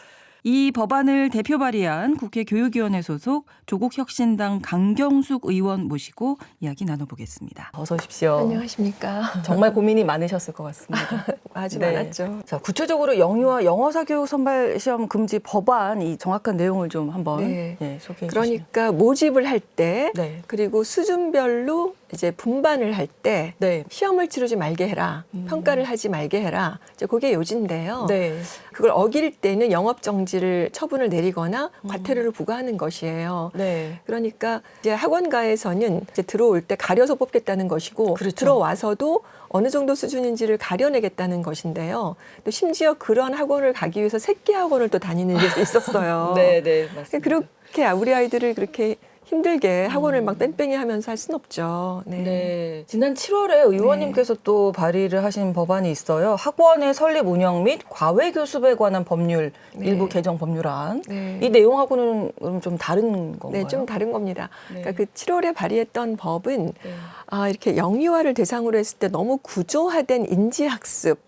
[SPEAKER 11] 이 법안을 대표 발의한 국회 교육위원회 소속 조국혁신당 강경숙 의원 모시고 이야기 나눠보겠습니다. 어서 오십시오.
[SPEAKER 4] 안녕하십니까.
[SPEAKER 11] 정말 고민이 많으셨을 것 같습니다.
[SPEAKER 4] 아주 많았죠.
[SPEAKER 11] 자, 구체적으로 영유아 영어 사교육 선발 시험 금지 법안 이 정확한 내용을 좀 한번 소개해 주시죠.
[SPEAKER 4] 그러니까 모집을 할 때 그리고 수준별로 이제 분반을 할 때 시험을 치르지 말게 해라, 평가를 하지 말게 해라. 이제 그게 요지인데요. 그걸 어길 때는 영업 정지를 처분을 내리거나 과태료를 부과하는 것이에요. 그러니까 이제 학원가에서는 이제 들어올 때 가려서 뽑겠다는 것이고 들어와서도 어느 정도 수준인지를 가려내겠다는 것인데요. 또 심지어 그런 학원을 가기 위해서 새끼 학원을 또 다니는 일도 있었어요.
[SPEAKER 5] 맞습니다.
[SPEAKER 4] 그렇게 우리 아이들을 그렇게 힘들게 학원을 막 뺑뺑이 하면서 할 순 없죠.
[SPEAKER 5] 지난 7월에 의원님께서 또 발의를 하신 법안이 있어요. 학원의 설립 운영 및 과외 교습에 관한 법률 일부 개정 법률안. 이 내용하고는 좀 다른 건가요?
[SPEAKER 4] 네, 좀 다른 겁니다. 그러니까 그 7월에 발의했던 법은 이렇게 영유아를 대상으로 했을 때 너무 구조화된 인지학습을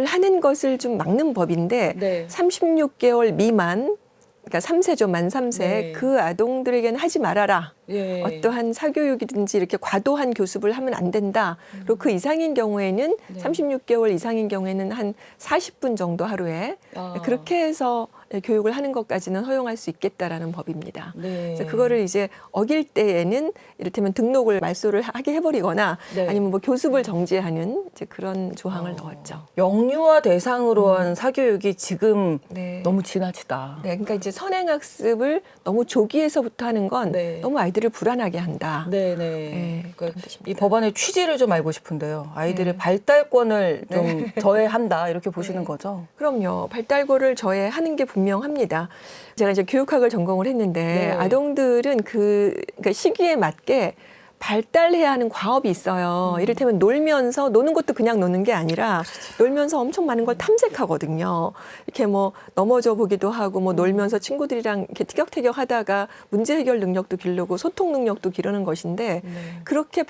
[SPEAKER 4] 하는 것을 좀 막는 법인데 36개월 미만 그러니까 3세죠. 만 3세 그 아동들에게는 하지 말아라. 어떠한 사교육이든지 이렇게 과도한 교습을 하면 안 된다. 그리고 그 이상인 경우에는 36개월 이상인 경우에는 한 40분 정도 하루에 그렇게 해서 교육을 하는 것까지는 허용할 수 있겠다라는 법입니다. 그래서 그거를 이제 어길 때에는 이를테면 등록을 말소를 하게 해버리거나 아니면 뭐 교습을 정지하는 이제 그런 조항을 넣었죠.
[SPEAKER 5] 영유아 대상으로 한 사교육이 지금 너무 지나치다.
[SPEAKER 4] 그러니까 이제 선행학습을 너무 조기에서부터 하는 건 너무 아이들을 불안하게 한다.
[SPEAKER 5] 그러니까 이 법안의 취지를 좀 알고 싶은데요. 아이들의 발달권을 좀 저해한다 이렇게 보시는 거죠?
[SPEAKER 4] 그럼요. 발달권을 저해하는 게 분명합니다. 제가 이제 교육학을 전공을 했는데 아동들은 그러니까 시기에 맞게 발달해야 하는 과업이 있어요. 이를테면 놀면서 노는 것도 그냥 노는 게 아니라 놀면서 엄청 많은 걸 탐색하거든요. 이렇게 뭐 넘어져 보기도 하고 뭐 놀면서 친구들이랑 이렇게 티격태격 하다가 문제 해결 능력도 기르고 소통 능력도 기르는 것인데 그렇게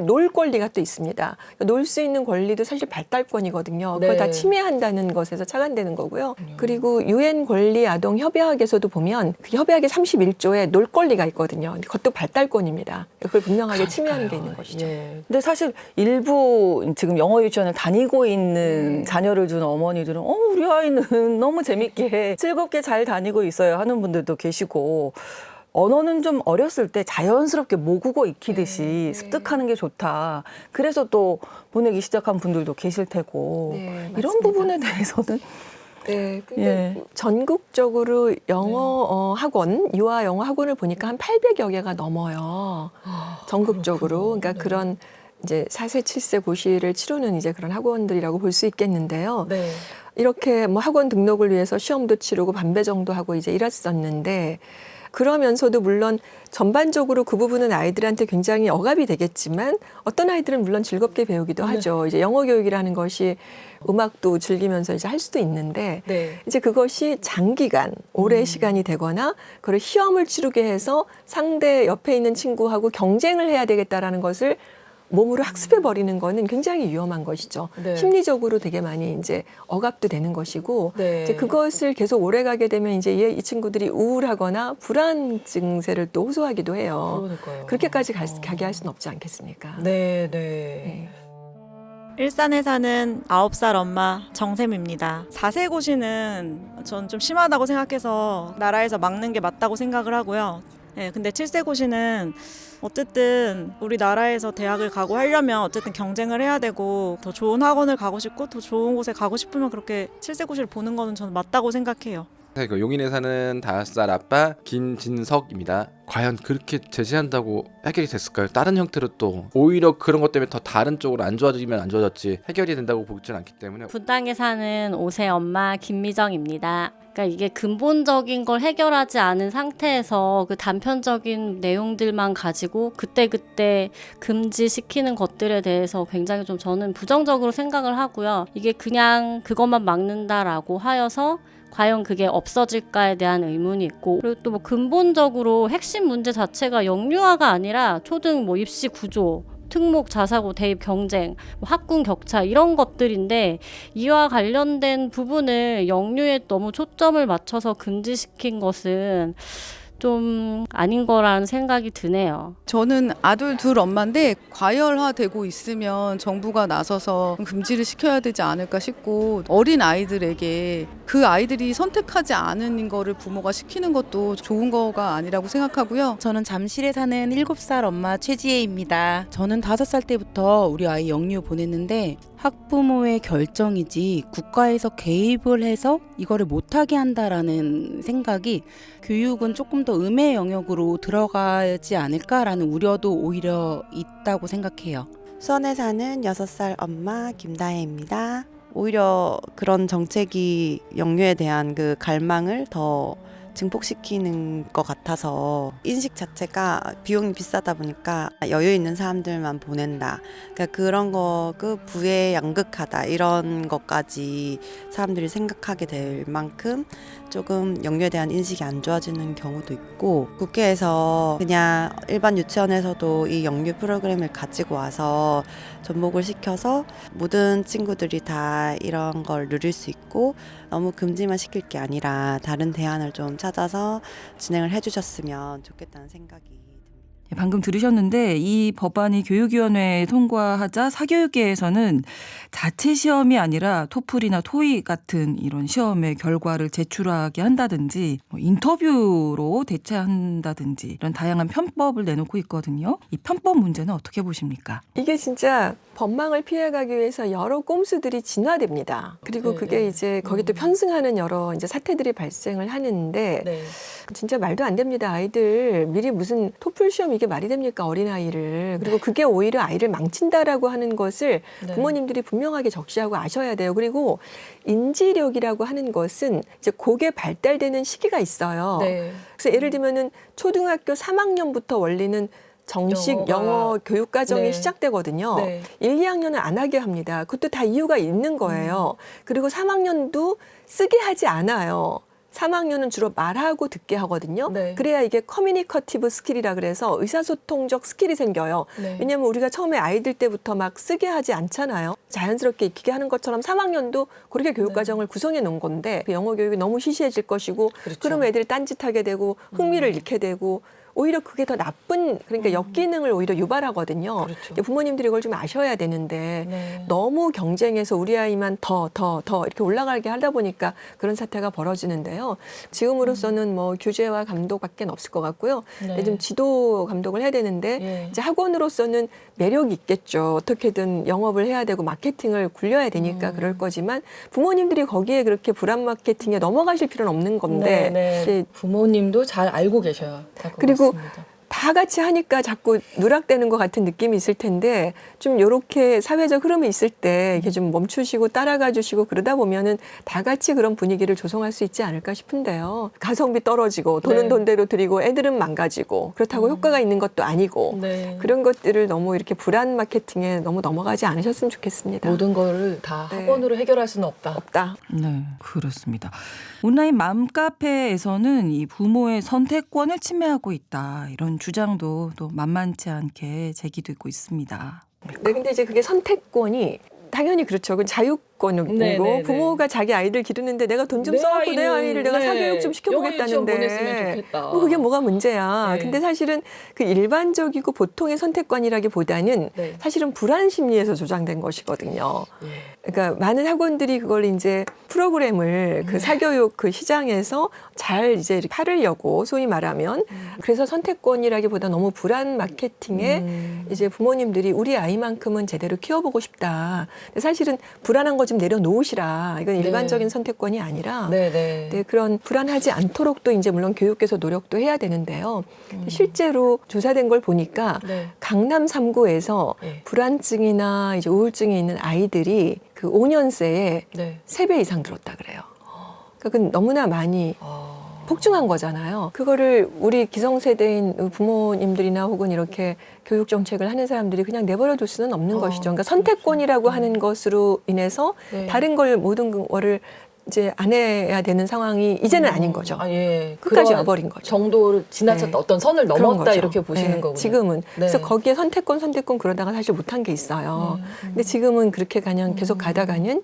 [SPEAKER 4] 놀 권리가 또 있습니다. 놀 수 있는 권리도 사실 발달권이거든요. 그걸 다 침해한다는 것에서 차관되는 거고요. 그리고 유엔 권리 아동 협약에서도 보면 그 협약의 31조에 놀 권리가 있거든요. 그것도 발달권입니다. 그걸 분명하게 침해하는 게 있는 것이죠.
[SPEAKER 5] 근데 사실 일부 지금 영어 유치원을 다니고 있는 자녀를 둔 어머니들은 우리 아이는 너무 재밌게 즐겁게 잘 다니고 있어요 하는 분들도 계시고 언어는 좀 어렸을 때 자연스럽게 모국어 익히듯이 습득하는 게 좋다. 그래서 또 보내기 시작한 분들도 계실 테고 이런 부분에 대해서는
[SPEAKER 4] 전국적으로 영어 학원, 유아 영어 학원을 보니까 한 800여 개가 넘어요. 전국적으로. 그러니까 그런 이제 4세, 7세 고시를 치르는 이제 그런 학원들이라고 볼 수 있겠는데요. 이렇게 뭐 학원 등록을 위해서 시험도 치르고 반배정도 하고 이제 이랬었는데 그러면서도 물론 전반적으로 그 부분은 아이들한테 굉장히 억압이 되겠지만 어떤 아이들은 물론 즐겁게 배우기도 하죠. 이제 영어 교육이라는 것이 음악도 즐기면서 이제 할 수도 있는데 이제 그것이 장기간 오래 시간이 되거나 그걸 시험을 치르게 해서 상대 옆에 있는 친구하고 경쟁을 해야 되겠다라는 것을 몸으로 학습해 버리는 거는 굉장히 위험한 것이죠. 심리적으로 되게 많이 이제 억압도 되는 것이고 이제 그것을 계속 오래 가게 되면 이제 이 친구들이 우울하거나 불안 증세를 또 호소하기도 해요. 그렇게까지 가게 할 수는 없지 않겠습니까?
[SPEAKER 19] 일산에 사는 9살 엄마 정샘입니다. 4세 고시는 전 좀 심하다고 생각해서 나라에서 막는 게 맞다고 생각을 하고요. 근데 7세 고시는 어쨌든 우리나라에서 대학을 가고 하려면 어쨌든 경쟁을 해야 되고 더 좋은 학원을 가고 싶고 더 좋은 곳에 가고 싶으면 그렇게 7세 고시를 보는 거는 저는 맞다고 생각해요.
[SPEAKER 21] 용인에 사는 5살 아빠 김진석입니다. 과연 그렇게 제재한다고 해결이 됐을까요? 다른 형태로 또 오히려 그런 것 때문에 더 다른 쪽으로 안 좋아지면 안 좋아졌지 해결이 된다고 보지는 않기 때문에.
[SPEAKER 20] 분당에 사는 5세 엄마 김미정입니다. 그러니까 이게 근본적인 걸 해결하지 않은 상태에서 그 단편적인 내용들만 가지고 그때그때 금지시키는 것들에 대해서 굉장히 좀 저는 부정적으로 생각을 하고요. 이게 그냥 그것만 막는다라고 하여서 과연 그게 없어질까에 대한 의문이 있고 그리고 또 뭐 근본적으로 핵심 문제 자체가 영유아가 아니라 초등 뭐 입시 구조 특목, 자사고, 대입, 경쟁, 학군 격차 이런 것들인데 이와 관련된 부분을 영유에 너무 초점을 맞춰서 금지시킨 것은 좀 아닌 거라는 생각이 드네요.
[SPEAKER 7] 저는 아들 둘 엄마인데 과열화되고 있으면 정부가 나서서 금지를 시켜야 되지 않을까 싶고 어린 아이들에게 그 아이들이 선택하지 않은 거를 부모가 시키는 것도 좋은 거가 아니라고 생각하고요.
[SPEAKER 8] 저는 잠실에 사는 7살 엄마 최지혜입니다. 저는 5살 때부터 우리 아이 영유 보냈는데 학부모의 결정이지 국가에서 개입을 해서 이거를 못하게 한다라는 생각이 교육은 조금 더 음의 영역으로 들어가지 않을까라는 우려도 오히려 있다고 생각해요.
[SPEAKER 22] 수원에 사는 6살 엄마 김다혜입니다. 오히려 그런 정책이 영유에 대한 그 갈망을 더 증폭시키는 것 같아서 인식 자체가 비용이 비싸다 보니까 여유 있는 사람들만 보낸다. 그러니까 그런 거 그 부의 양극하다 이런 것까지 사람들이 생각하게 될 만큼 조금 영유에 대한 인식이 안 좋아지는 경우도 있고 국회에서 그냥 일반 유치원에서도 이 영유 프로그램을 가지고 와서 접목을 시켜서 모든 친구들이 다 이런 걸 누릴 수 있고 너무 금지만 시킬 게 아니라 다른 대안을 좀 찾아서 진행을 해주셨으면 좋겠다는 생각이
[SPEAKER 11] 방금 들으셨는데 이 법안이 교육위원회에 통과하자 사교육계에서는 자체 시험이 아니라 토플이나 토익 같은 이런 시험의 결과를 제출하게 한다든지 인터뷰로 대체한다든지 이런 다양한 편법을 내놓고 있거든요. 이 편법 문제는 어떻게 보십니까?
[SPEAKER 4] 이게 진짜 법망을 피해가기 위해서 여러 꼼수들이 진화됩니다. 그리고 그게 이제 거기 또 편승하는 여러 이제 사태들이 발생을 하는데 진짜 말도 안 됩니다. 아이들 미리 무슨 토플 시험 이게 말이 됩니까? 어린아이를. 그리고 그게 오히려 아이를 망친다라고 하는 것을 부모님들이 분명하게 적시하고 아셔야 돼요. 그리고 인지력이라고 하는 것은 이제 그게 발달되는 시기가 있어요. 그래서 예를 들면은 초등학교 3학년부터 원리는 정식 영어 교육 과정이 시작되거든요. 1, 2학년은 안 하게 합니다. 그것도 다 이유가 있는 거예요. 그리고 3학년도 쓰게 하지 않아요. 3학년은 주로 말하고 듣게 하거든요. 그래야 이게 커뮤니커티브 스킬이라 그래서 의사소통적 스킬이 생겨요. 왜냐하면 우리가 처음에 아이들 때부터 막 쓰게 하지 않잖아요. 자연스럽게 익히게 하는 것처럼 3학년도 그렇게 교육과정을 구성해 놓은 건데 영어 교육이 너무 시시해질 것이고 그러면 애들이 딴짓하게 되고 흥미를 잃게 되고 오히려 그게 더 나쁜 그러니까 역기능을 오히려 유발하거든요. 부모님들이 이걸 좀 아셔야 되는데 너무 경쟁해서 우리 아이만 더 이렇게 올라가게 하다 보니까 그런 사태가 벌어지는데요. 지금으로서는 뭐 규제와 감독밖에 없을 것 같고요. 좀 지도 감독을 해야 되는데 이제 학원으로서는 매력이 있겠죠. 어떻게든 영업을 해야 되고 마케팅을 굴려야 되니까 그럴 거지만 부모님들이 거기에 그렇게 불안 마케팅에 넘어가실 필요는 없는 건데
[SPEAKER 9] 부모님도 잘 알고 계셔야 될 것
[SPEAKER 4] 그리고
[SPEAKER 9] 같습니다.
[SPEAKER 4] 다 같이 하니까 자꾸 누락되는 것 같은 느낌이 있을 텐데 좀 이렇게 사회적 흐름이 있을 때 이렇게 좀 멈추시고 따라가 주시고 그러다 보면은 다 같이 그런 분위기를 조성할 수 있지 않을까 싶은데요. 가성비 떨어지고 돈은 돈대로 들이고 애들은 망가지고 그렇다고 효과가 있는 것도 아니고 그런 것들을 너무 이렇게 불안 마케팅에 너무 넘어가지 않으셨으면 좋겠습니다.
[SPEAKER 9] 모든 거를 다 학원으로 해결할 수는 없다.
[SPEAKER 11] 네, 그렇습니다. 온라인 맘카페에서는 이 부모의 선택권을 침해하고 있다. 이런 주장도 또 만만치 않게 제기되고 있습니다.
[SPEAKER 4] 네, 근데 이제 그게 선택권이 당연히 그렇죠. 그 자유권이고 부모가 자기 아이들 기르는데 내가 돈 좀 써갖고 내 아이를 내가 사교육 좀 시켜보겠다는데 뭐 그게 뭐가 문제야. 근데 사실은 그 일반적이고 보통의 선택권이라기보다는 사실은 불안 심리에서 조장된 것이거든요. 그러니까 많은 학원들이 그걸 이제 프로그램을 그 사교육 그 시장에서 잘 이제 팔으려고 소위 말하면 그래서 선택권이라기보다 너무 불안 마케팅에 이제 부모님들이 우리 아이만큼은 제대로 키워보고 싶다. 근데 사실은 불안한 거 좀 내려놓으시라. 이건 일반적인 선택권이 아니라 그런 불안하지 않도록도 이제 물론 교육계에서 노력도 해야 되는데요. 실제로 조사된 걸 보니까 강남 3구에서 불안증이나 이제 우울증이 있는 아이들이 그 5년 새에 3배 이상 늘었다 그래요. 그러니까 그건 너무나 많이 폭증한 거잖아요. 그거를 우리 기성세대인 부모님들이나 혹은 이렇게 교육 정책을 하는 사람들이 그냥 내버려 둘 수는 없는 것이죠. 그러니까 선택권이라고 하는 것으로 인해서 다른 걸 모든 거를 이제 안 해야 되는 상황이 이제는 아닌 거죠. 끝까지 와버린 거죠.
[SPEAKER 9] 정도를 지나쳤다. 어떤 선을 넘었다 이렇게 보시는 거군요.
[SPEAKER 4] 지금은. 그래서 거기에 선택권 그러다가 사실 못한 게 있어요. 근데 지금은 그렇게 그냥 계속 가다가는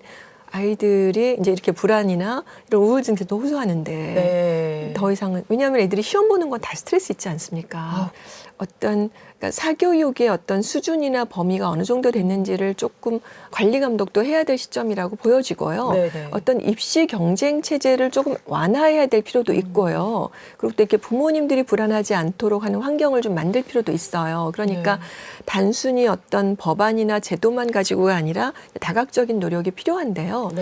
[SPEAKER 4] 아이들이 이제 이렇게 불안이나 이런 우울증도 호소하는데
[SPEAKER 5] 네.
[SPEAKER 4] 더 이상은 왜냐하면 애들이 시험 보는 건 다 스트레스 있지 않습니까? 어떤 그러니까 사교육의 어떤 수준이나 범위가 어느 정도 됐는지를 조금 관리 감독도 해야 될 시점이라고 보여지고요.
[SPEAKER 5] 네네.
[SPEAKER 4] 어떤 입시 경쟁 체제를 조금 완화해야 될 필요도 있고요. 그리고 또 이렇게 부모님들이 불안하지 않도록 하는 환경을 좀 만들 필요도 있어요. 그러니까 단순히 어떤 법안이나 제도만 가지고가 아니라 다각적인 노력이 필요한데요.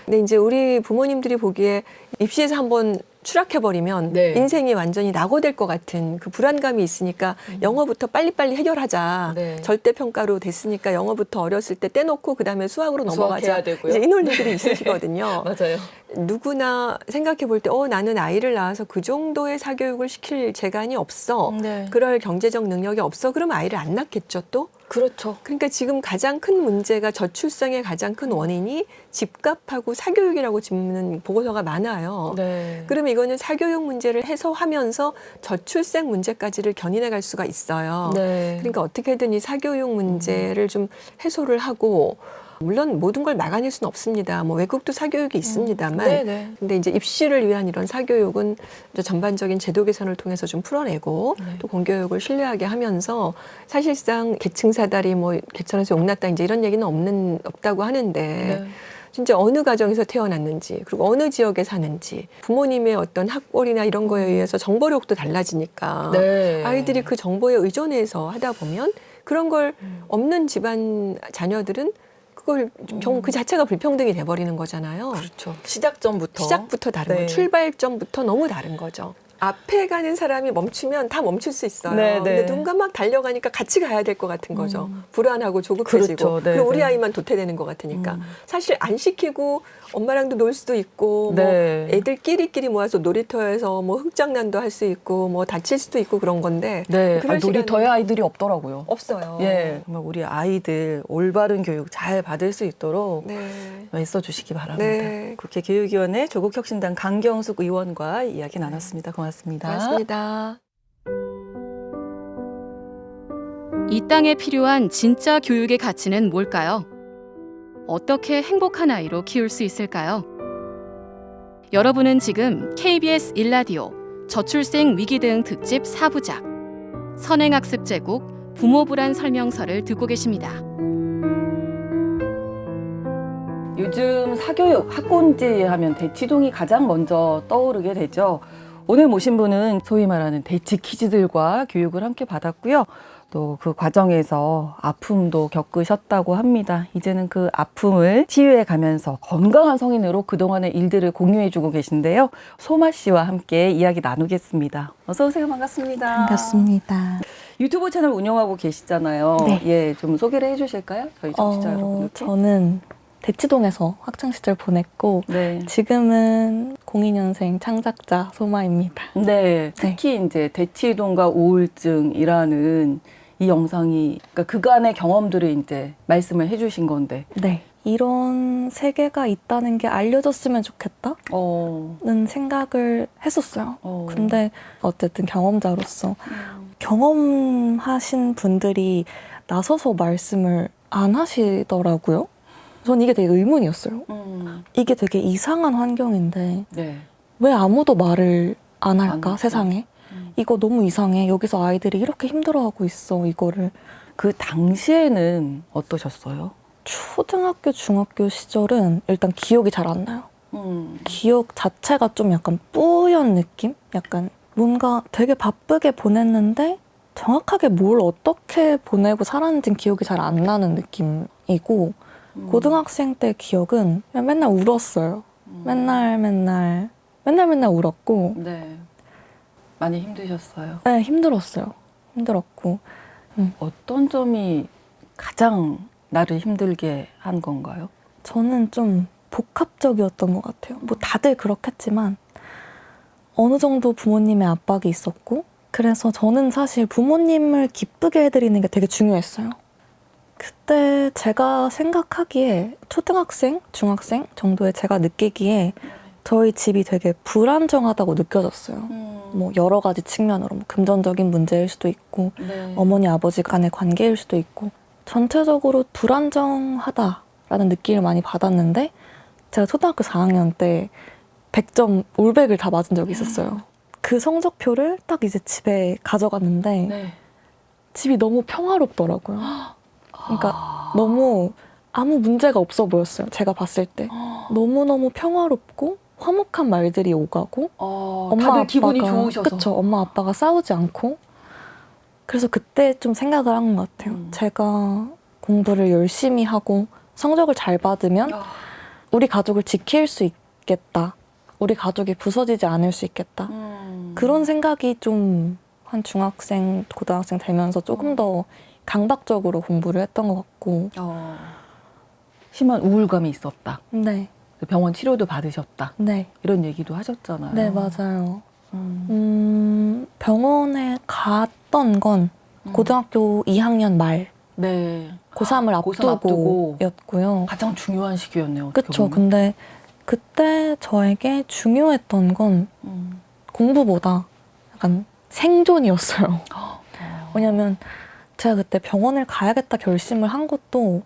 [SPEAKER 4] 근데 이제 우리 부모님들이 보기에 입시에서 한번 추락해버리면 인생이 완전히 낙오될 것 같은 그 불안감이 있으니까 영어부터 빨리빨리 해결하자. 절대평가로 됐으니까 영어부터 어렸을 때 떼놓고 그다음에 수학으로 넘어가자. 이제 이 논리들이 있으시거든요.
[SPEAKER 5] 맞아요.
[SPEAKER 4] 누구나 생각해 볼 때 나는 아이를 낳아서 그 정도의 사교육을 시킬 재간이 없어. 그럴 경제적 능력이 없어. 그러면 아이를 안 낳겠죠 또?
[SPEAKER 5] 그렇죠.
[SPEAKER 4] 그러니까 지금 가장 큰 문제가 저출생의 가장 큰 원인이 집값하고 사교육이라고 짚는 보고서가 많아요. 그러면 이거는 사교육 문제를 해소하면서 저출생 문제까지를 견인해 갈 수가 있어요. 그러니까 어떻게든 이 사교육 문제를 좀 해소를 하고 물론 모든 걸 막아낼 수는 없습니다. 뭐 외국도 사교육이 있습니다만, 근데 이제 입시를 위한 이런 사교육은 전반적인 제도 개선을 통해서 좀 풀어내고 또 공교육을 신뢰하게 하면서 사실상 계층 사다리 뭐 개천에서 용났다 이제 이런 얘기는 없다고 하는데. 진짜 어느 가정에서 태어났는지 그리고 어느 지역에 사는지 부모님의 어떤 학벌이나 이런 거에 의해서 정보력도 달라지니까 아이들이 그 정보에 의존해서 하다 보면 그런 걸 없는 집안 자녀들은 그걸 그 자체가 불평등이 돼버리는 거잖아요.
[SPEAKER 5] 그렇죠. 시작부터
[SPEAKER 4] 다른 거예요. 출발점부터 너무 다른 거죠. 앞에 가는 사람이 멈추면 다 멈출 수 있어요. 근데 누군가 막 달려가니까 같이 가야 될 것 같은 거죠. 불안하고 조급해지고. 그리고 우리 아이만 도태되는 것 같으니까. 사실 안 시키고 엄마랑도 놀 수도 있고 뭐 애들끼리끼리 모아서 놀이터에서 뭐 흙장난도 할 수 있고 뭐 다칠 수도 있고 그런 건데
[SPEAKER 5] 놀이터에 아이들이 없더라고요.
[SPEAKER 4] 없어요.
[SPEAKER 5] 정말 우리 아이들 올바른 교육 잘 받을 수 있도록 애써주시기 바랍니다. 국회 교육위원회 조국혁신당 강경숙 의원과 이야기 나눴습니다. 고맙습니다.
[SPEAKER 4] 고맙습니다.
[SPEAKER 6] 이 땅에 필요한 진짜 교육의 가치는 뭘까요? 어떻게 행복한 아이로 키울 수 있을까요? 여러분은 지금 KBS 1라디오 저출생 위기 대응 특집 4부작 선행학습 제국 부모 불안 설명서를 듣고 계십니다.
[SPEAKER 5] 요즘 사교육, 학군지 하면 대치동이 가장 먼저 떠오르게 되죠. 오늘 모신 분은 소위 말하는 대치 키즈들과 교육을 함께 받았고요. 또 그 과정에서 아픔도 겪으셨다고 합니다. 이제는 그 아픔을 치유해 가면서 건강한 성인으로 그동안의 일들을 공유해주고 계신데요. 소마 씨와 함께 이야기 나누겠습니다. 어서 오세요. 반갑습니다.
[SPEAKER 12] 반갑습니다.
[SPEAKER 5] 유튜브 채널 운영하고 계시잖아요. 좀 소개를 해주실까요? 저희 청취자 여러분께.
[SPEAKER 12] 저는 대치동에서 학창시절 보냈고 지금은 02년생 창작자 소마입니다.
[SPEAKER 5] 특히 이제 대치동과 우울증이라는 이 영상이 그러니까 그간의 경험들을 이제 말씀을 해주신 건데.
[SPEAKER 12] 이런 세계가 있다는 게 알려졌으면 좋겠다는 생각을 했었어요. 근데 어쨌든 경험자로서 경험하신 분들이 나서서 말씀을 안 하시더라고요. 전 이게 되게 의문이었어요. 이게 되게 이상한 환경인데 왜 아무도 말을 안 할까, 세상에? 이거 너무 이상해. 여기서 아이들이 이렇게 힘들어하고 있어, 이거를.
[SPEAKER 5] 그 당시에는 어떠셨어요?
[SPEAKER 12] 초등학교, 중학교 시절은 일단 기억이 잘 안 나요. 기억 자체가 좀 약간 뿌연 느낌? 약간 뭔가 되게 바쁘게 보냈는데 정확하게 뭘 어떻게 보내고 살았는지는 기억이 잘 안 나는 느낌이고 고등학생 때 기억은 그냥 맨날 울었어요. 맨날 울었고.
[SPEAKER 5] 많이 힘드셨어요?
[SPEAKER 12] 네, 힘들었어요. 힘들었고.
[SPEAKER 5] 어떤 점이 가장 나를 힘들게 한 건가요?
[SPEAKER 12] 저는 좀 복합적이었던 것 같아요. 뭐 다들 그렇겠지만 어느 정도 부모님의 압박이 있었고 그래서 저는 사실 부모님을 기쁘게 해드리는 게 되게 중요했어요. 그때 제가 생각하기에 초등학생, 중학생 정도에 제가 느끼기에 저희 집이 되게 불안정하다고 느껴졌어요. 뭐 여러 가지 측면으로 뭐 금전적인 문제일 수도 있고 어머니 아버지 간의 관계일 수도 있고 전체적으로 불안정하다라는 느낌을 많이 받았는데 제가 초등학교 4학년 때 100점 올백을 다 맞은 적이 있었어요. 그 성적표를 딱 이제 집에 가져갔는데
[SPEAKER 5] 네.
[SPEAKER 12] 집이 너무 평화롭더라고요. 그러니까 너무 아무 문제가 없어 보였어요. 제가 봤을 때. 너무너무 평화롭고 화목한 말들이 오가고
[SPEAKER 5] 다들 기분이 좋으셔서.
[SPEAKER 12] 그쵸. 엄마 아빠가 싸우지 않고. 그래서 그때 좀 생각을 한 것 같아요. 제가 공부를 열심히 하고 성적을 잘 받으면 우리 가족을 지킬 수 있겠다. 우리 가족이 부서지지 않을 수 있겠다. 그런 생각이 좀 한 중학생, 고등학생 되면서 조금 더 강박적으로 공부를 했던 것 같고.
[SPEAKER 5] 심한 우울감이 있었다.
[SPEAKER 12] 네.
[SPEAKER 5] 병원 치료도 받으셨다.
[SPEAKER 12] 네.
[SPEAKER 5] 이런 얘기도 하셨잖아요.
[SPEAKER 12] 네, 맞아요. 병원에 갔던 건 고등학교 2학년 말.
[SPEAKER 5] 네.
[SPEAKER 12] 고3을 앞두고였고요.
[SPEAKER 5] 가장 중요한 시기였네요.
[SPEAKER 12] 그렇죠. 근데 그때 저에게 중요했던 건 공부보다 약간 생존이었어요. 왜냐면 제가 그때 병원을 가야겠다 결심을 한 것도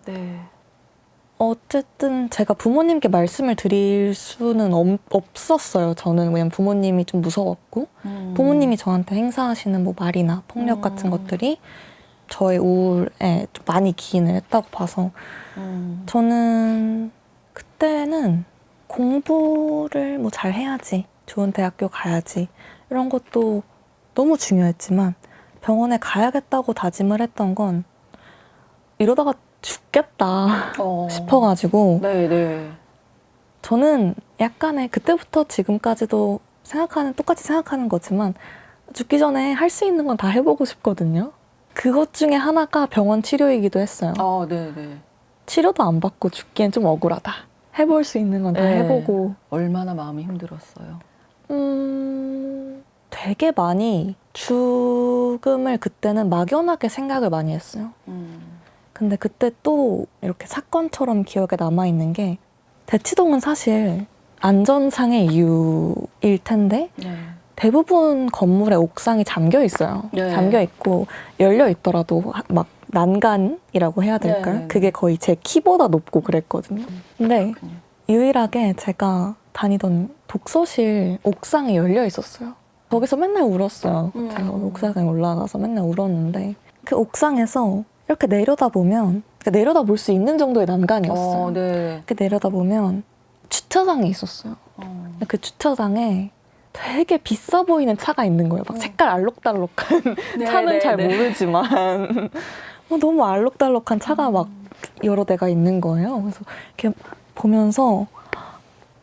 [SPEAKER 12] 어쨌든 제가 부모님께 말씀을 드릴 수는 없었어요. 저는 왜냐면 부모님이 좀 무서웠고 부모님이 저한테 행사하시는 뭐 말이나 폭력 같은 것들이 저의 우울에 좀 많이 기인을 했다고 봐서 저는 그때는 공부를 뭐 잘 해야지, 좋은 대학교 가야지 이런 것도 너무 중요했지만 병원에 가야겠다고 다짐을 했던 건 이러다가 죽겠다 싶어가지고 저는 약간의 그때부터 지금까지도 똑같이 생각하는 거지만 죽기 전에 할 수 있는 건 다 해보고 싶거든요. 그것 중에 하나가 병원 치료이기도 했어요. 치료도 안 받고 죽기엔 좀 억울하다. 해볼 수 있는 건 다 해보고.
[SPEAKER 5] 얼마나 마음이 힘들었어요?
[SPEAKER 12] 되게 많이 죽음을 그때는 막연하게 생각을 많이 했어요. 근데 그때 또 이렇게 사건처럼 기억에 남아있는 게 대치동은 사실 안전상의 이유일 텐데 대부분 건물의 옥상이 잠겨 있어요. 잠겨 있고 열려 있더라도 막 난간이라고 해야 될까요? 그게 거의 제 키보다 높고 그랬거든요. 근데 유일하게 제가 다니던 독서실 옥상이 열려 있었어요. 거기서 맨날 울었어요. 제가 옥상에 올라가서 맨날 울었는데 그 옥상에서 이렇게 내려다보면 내려다볼 수 있는 정도의 난간이었어요. 이렇게 내려다보면 주차장이 있었어요. 근데 그 주차장에 되게 비싸 보이는 차가 있는 거예요. 막 색깔 알록달록한 차는 잘 모르지만 너무 알록달록한 차가 막 여러 대가 있는 거예요. 그래서 이렇게 보면서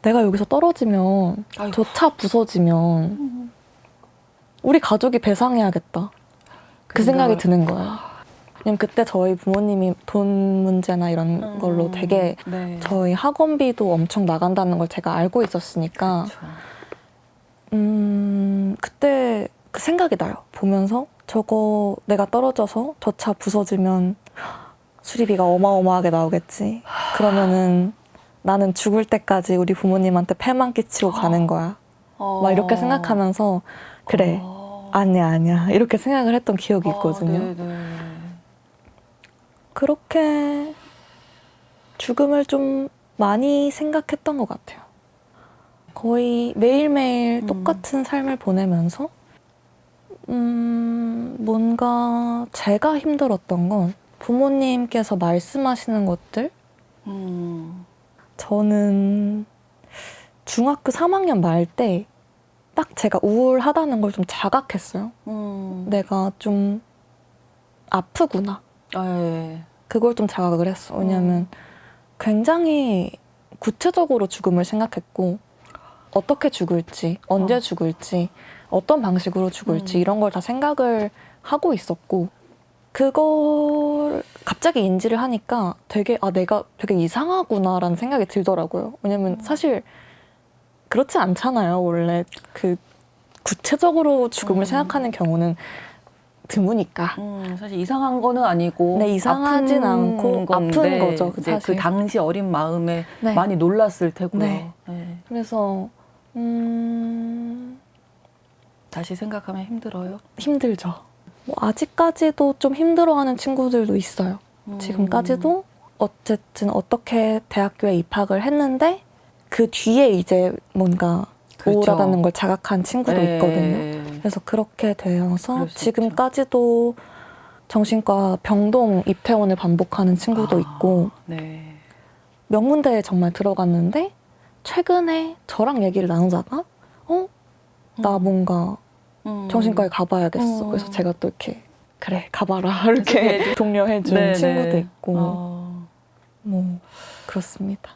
[SPEAKER 12] 내가 여기서 떨어지면 저 차 부서지면 우리 가족이 배상해야겠다. 그 생각이 드는 거예요. 왜냐면 그때 저희 부모님이 돈 문제나 이런 걸로 되게 저희 학원비도 엄청 나간다는 걸 제가 알고 있었으니까 그때 그 생각이 나요. 보면서 저거 내가 떨어져서 저 차 부서지면 수리비가 어마어마하게 나오겠지. 그러면은 나는 죽을 때까지 우리 부모님한테 패만 끼치고 가는 거야. 막 이렇게 생각하면서 그래 아니야 이렇게 생각을 했던 기억이 있거든요. 그렇게 죽음을 좀 많이 생각했던 것 같아요. 거의 매일매일 똑같은 삶을 보내면서 뭔가 제가 힘들었던 건 부모님께서 말씀하시는 것들 저는 중학교 3학년 말 때 딱 제가 우울하다는 걸 좀 자각했어요. 내가 좀 아프구나. 그걸 좀 자각을 했어. 왜냐하면 굉장히 구체적으로 죽음을 생각했고 어떻게 죽을지, 언제 죽을지, 어떤 방식으로 죽을지 이런 걸 다 생각을 하고 있었고 그걸 갑자기 인지를 하니까 되게 내가 되게 이상하구나라는 생각이 들더라고요. 왜냐면 사실 그렇지 않잖아요. 원래 그 구체적으로 죽음을 생각하는 경우는 드무니까.
[SPEAKER 5] 사실 이상한 거는 아니고
[SPEAKER 12] 이상하진 않고
[SPEAKER 5] 건데,
[SPEAKER 12] 아픈 거죠. 사실.
[SPEAKER 5] 그 당시 어린 마음에 많이 놀랐을 테고요.
[SPEAKER 12] 그래서
[SPEAKER 5] 다시 생각하면 힘들어요?
[SPEAKER 12] 힘들죠. 뭐 아직까지도 좀 힘들어하는 친구들도 있어요. 지금까지도 어쨌든 어떻게 대학교에 입학을 했는데 그 뒤에 이제 뭔가
[SPEAKER 5] 그렇죠.
[SPEAKER 12] 우울하다는 걸 자각한 친구도
[SPEAKER 5] 네.
[SPEAKER 12] 있거든요. 그래서 그렇게 되어서
[SPEAKER 5] 그럴 수
[SPEAKER 12] 지금까지도 정신과 병동 입퇴원을 반복하는 친구도 있고
[SPEAKER 5] 네.
[SPEAKER 12] 명문대에 정말 들어갔는데 최근에 저랑 얘기를 나누다가 나 뭔가 정신과에 가봐야겠어. 그래서 제가 또 이렇게 그래 가봐라 이렇게 독려해준
[SPEAKER 5] 네네.
[SPEAKER 12] 친구도 있고 뭐 그렇습니다.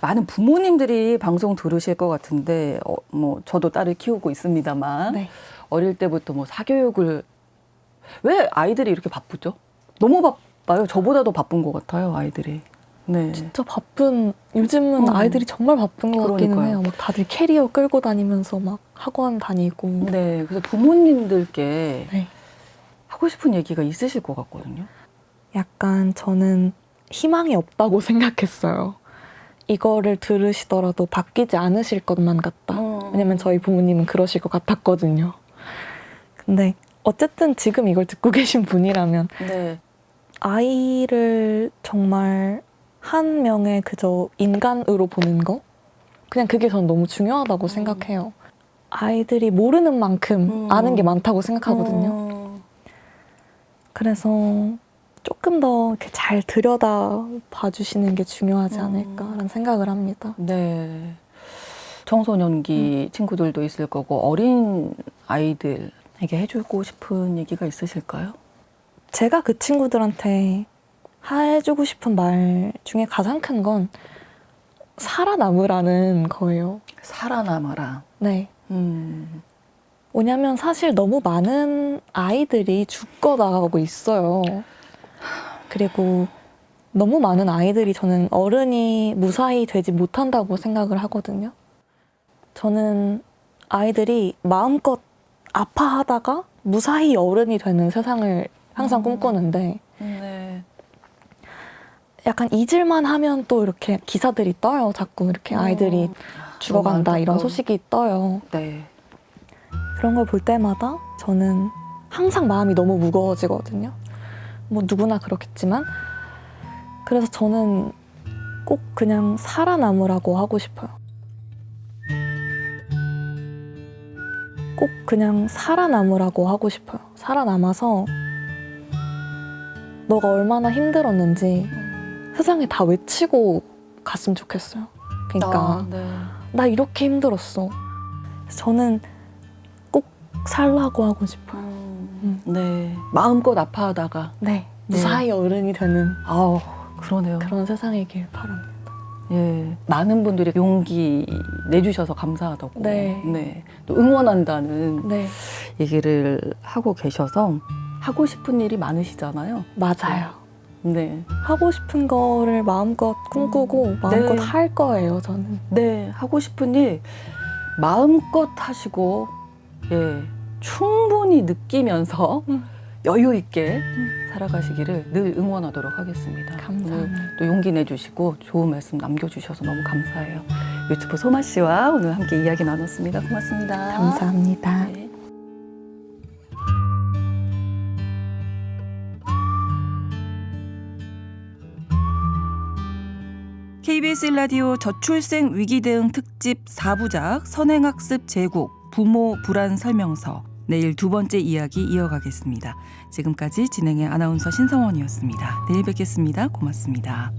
[SPEAKER 5] 많은 부모님들이 방송 들으실 것 같은데 뭐 저도 딸을 키우고 있습니다만
[SPEAKER 12] 네.
[SPEAKER 5] 어릴 때부터 뭐 사교육을 왜 아이들이 이렇게 바쁘죠? 너무 바빠요. 저보다도 바쁜 것 같아요, 아이들이. 네.
[SPEAKER 12] 진짜 바쁜 요즘은 아이들이 정말 바쁜 것 같기는
[SPEAKER 5] 그러니까요.
[SPEAKER 12] 해요. 막 다들 캐리어 끌고 다니면서 막 학원 다니고.
[SPEAKER 5] 네, 그래서 부모님들께
[SPEAKER 12] 네.
[SPEAKER 5] 하고 싶은 얘기가 있으실 것 같거든요.
[SPEAKER 12] 약간 저는 희망이 없다고 생각했어요. 이거를 들으시더라도 바뀌지 않으실 것만 같다. 왜냐면 저희 부모님은 그러실 것 같았거든요. 근데 어쨌든 지금 이걸 듣고 계신 분이라면
[SPEAKER 5] 네.
[SPEAKER 12] 아이를 정말 한 명의 그저 인간으로 보는 거? 그냥 그게 전 너무 중요하다고 생각해요. 아이들이 모르는 만큼 아는 게 많다고 생각하거든요. 그래서 조금 더 이렇게 잘 들여다 봐주시는 게 중요하지 않을까라는 생각을 합니다.
[SPEAKER 5] 네. 청소년기 친구들도 있을 거고 어린 아이들에게 해주고 싶은 얘기가 있으실까요?
[SPEAKER 12] 제가 그 친구들한테 해주고 싶은 말 중에 가장 큰 건 살아남으라는 거예요.
[SPEAKER 5] 살아남아라.
[SPEAKER 12] 네. 뭐냐면 사실 너무 많은 아이들이 죽어나가고 있어요. 그리고 너무 많은 아이들이 저는 어른이 무사히 되지 못한다고 생각을 하거든요. 저는 아이들이 마음껏 아파하다가 무사히 어른이 되는 세상을 항상 꿈꾸는데
[SPEAKER 5] 네.
[SPEAKER 12] 약간 잊을만 하면 또 이렇게 기사들이 떠요. 자꾸 이렇게 아이들이 죽어간다 이런 소식이 떠요.
[SPEAKER 5] 네.
[SPEAKER 12] 그런 걸 볼 때마다 저는 항상 마음이 너무 무거워지거든요. 뭐 누구나 그렇겠지만 그래서 저는 꼭 그냥 살아남으라고 하고 싶어요. 꼭 그냥 살아남으라고 하고 싶어요. 살아남아서 너가 얼마나 힘들었는지 세상에 다 외치고 갔으면 좋겠어요. 그러니까 나 이렇게 힘들었어. 저는 꼭 살라고 하고 싶어요.
[SPEAKER 5] 네. 마음껏 아파하다가
[SPEAKER 12] 네. 무사히 어른이 되는
[SPEAKER 5] 그러네요.
[SPEAKER 12] 그런 세상이길 바랍니다.
[SPEAKER 5] 예, 많은 분들이 용기 내주셔서 감사하다고
[SPEAKER 12] 네.
[SPEAKER 5] 또 응원한다는
[SPEAKER 12] 네.
[SPEAKER 5] 얘기를 하고 계셔서 하고 싶은 일이 많으시잖아요.
[SPEAKER 12] 맞아요.
[SPEAKER 5] 네.
[SPEAKER 12] 하고 싶은 거를 마음껏 꿈꾸고 마음껏
[SPEAKER 5] 네.
[SPEAKER 12] 할 거예요, 저는.
[SPEAKER 5] 네, 하고 싶은 일 마음껏 하시고 충분히 느끼면서 여유 있게 살아가시기를 늘 응원하도록 하겠습니다.
[SPEAKER 12] 감사합니다.
[SPEAKER 5] 오늘 또 용기 내주시고 좋은 말씀 남겨주셔서 너무 감사해요. 유튜브 소마 씨와 오늘 함께 이야기 나눴습니다. 고맙습니다.
[SPEAKER 12] 감사합니다.
[SPEAKER 5] 네.
[SPEAKER 11] KBS 1라디오 저출생 위기 대응 특집 4부작 선행학습 제국 부모 불안 설명서 내일 두 번째 이야기 이어가겠습니다. 지금까지 진행의 아나운서 신성원이었습니다. 내일 뵙겠습니다. 고맙습니다.